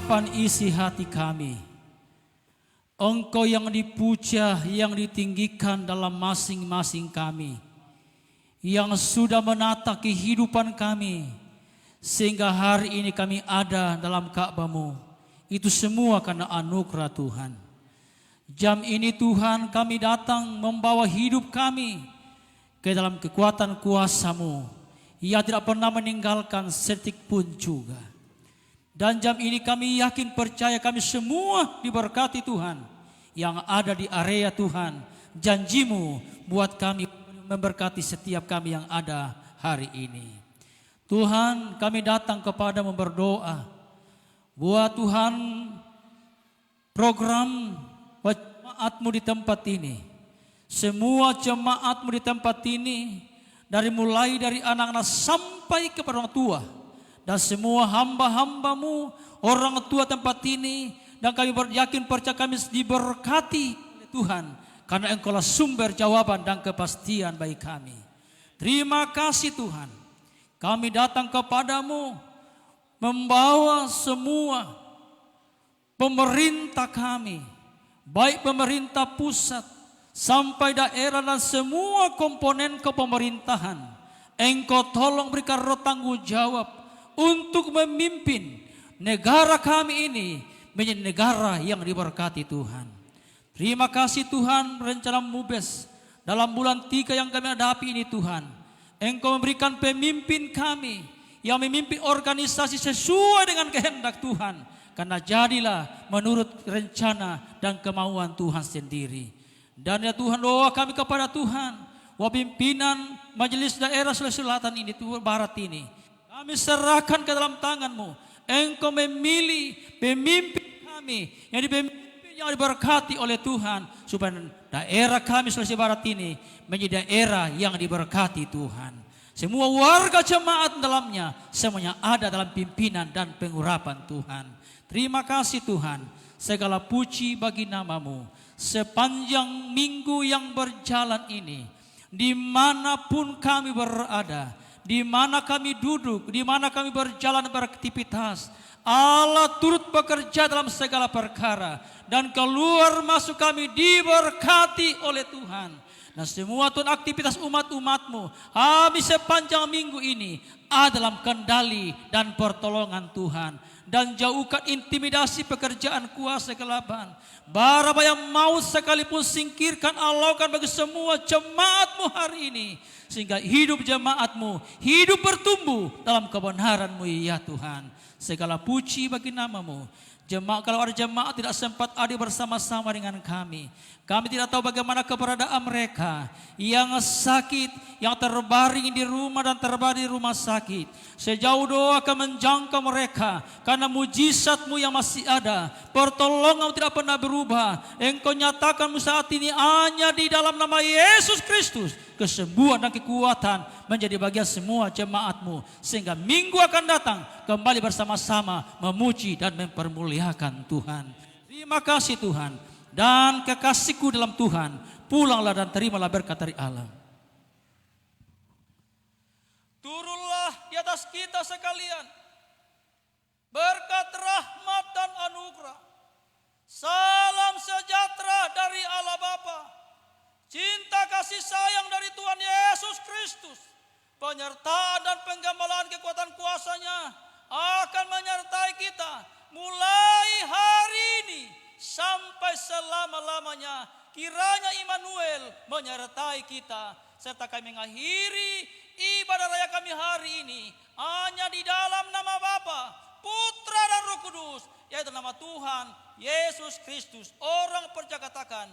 ungkapan isi hati kami. Engkau yang dipuja, yang ditinggikan dalam masing-masing kami, yang sudah menata kehidupan kami, sehingga hari ini kami ada dalam Ka'bah-Mu. Itu semua karena anugerah Tuhan. Jam ini Tuhan kami datang membawa hidup kami ke dalam kekuatan kuasa-Mu, yang tidak pernah meninggalkan sedetik pun juga. Dan jam ini kami yakin percaya kami semua diberkati Tuhan yang ada di area Tuhan. Janji-Mu buat kami memberkati setiap kami yang ada hari ini. Tuhan, kami datang kepada-Mu berdoa buat Tuhan program jemaat-Mu di tempat ini. Semua jemaat-Mu di tempat ini, mulai dari anak-anak sampai kepada orang tua, dan semua hamba-hamba-Mu, orang tua tempat ini, dan kami yakin percaya kami diberkati oleh Tuhan, karena Engkau-lah sumber jawaban dan kepastian bagi kami. Terima kasih Tuhan, kami datang kepada-Mu membawa semua pemerintah kami, baik pemerintah pusat sampai daerah dan semua komponen kepemerintahan. Engkau tolong berikan roh tanggung jawab untuk memimpin negara kami ini menjadi negara yang diberkati Tuhan. Terima kasih Tuhan, rencana-Mu dalam bulan 3 yang kami hadapi ini Tuhan. Engkau memberikan pemimpin kami yang memimpin organisasi sesuai dengan kehendak Tuhan. Karena jadilah menurut rencana dan kemauan Tuhan sendiri. Dan ya Tuhan, doa kami kepada Tuhan, pimpinan majelis daerah Sulawesi Selatan ini, Barat ini, kami serahkan ke dalam tangan-Mu. Engkau memilih pemimpin kami yang diberkati oleh Tuhan, supaya daerah kami Sulawesi Barat ini menjadi daerah yang diberkati Tuhan. Semua warga jemaat dalamnya semuanya ada dalam pimpinan dan pengurapan Tuhan. Terima kasih Tuhan, segala puji bagi nama-Mu. Sepanjang minggu yang berjalan ini, dimanapun kami berada, di mana kami duduk, di mana kami berjalan beraktivitas, Allah turut bekerja dalam segala perkara, dan keluar masuk kami diberkati oleh Tuhan. Dan semua Tuhan aktivitas umat-umat-Mu habis sepanjang minggu ini ada dalam kendali dan pertolongan Tuhan. Dan jauhkan intimidasi pekerjaan kuasa kegelapan. Bara yang maut sekalipun singkirkan, alaukan bagi semua jemaat-Mu hari ini. Sehingga hidup jemaat-Mu hidup bertumbuh dalam kebenaran-Mu ya Tuhan. Segala puji bagi nama-Mu. Jemaat, kalau ada jemaat tidak sempat hadir bersama-sama dengan kami, kami tidak tahu bagaimana keberadaan mereka yang sakit, yang terbaring di rumah dan terbaring di rumah sakit. Sejauh doa akan menjangkau mereka, karena mujizat-Mu yang masih ada, pertolongan tidak pernah berubah. Engkau nyatakan saat ini hanya di dalam nama Yesus Kristus, kesembuhan dan kekuatan menjadi bagian semua jemaat-Mu. Sehingga minggu akan datang kembali bersama-sama memuji dan mempermuliakan Tuhan. Terima kasih Tuhan. Dan kekasihku dalam Tuhan, pulanglah dan terimalah berkat dari Allah. Turunlah di atas kita sekalian berkat rahmat dan anugerah. Salam sejahtera dari Allah Bapa, cinta kasih sayang dari Tuhan Yesus Kristus, penyertaan dan penggembalaan kekuatan kuasa-Nya akan menyertai kita mulai hari ini sampai selama-lamanya. Kiranya Immanuel menyertai kita, serta kami mengakhiri ibadah raya kami hari ini hanya di dalam nama Bapa, Putra dan Roh Kudus, yaitu nama Tuhan Yesus Kristus. Orang percaya katakan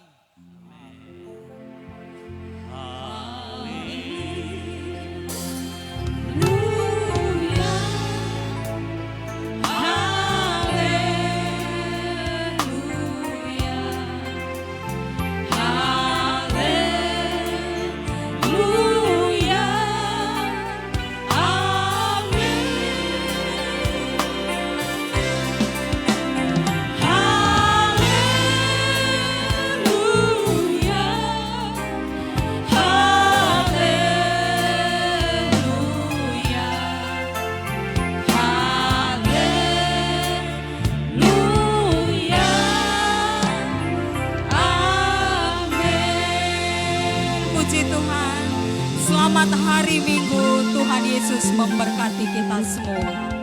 Selamat hari Minggu, Tuhan Yesus memberkati kita semua.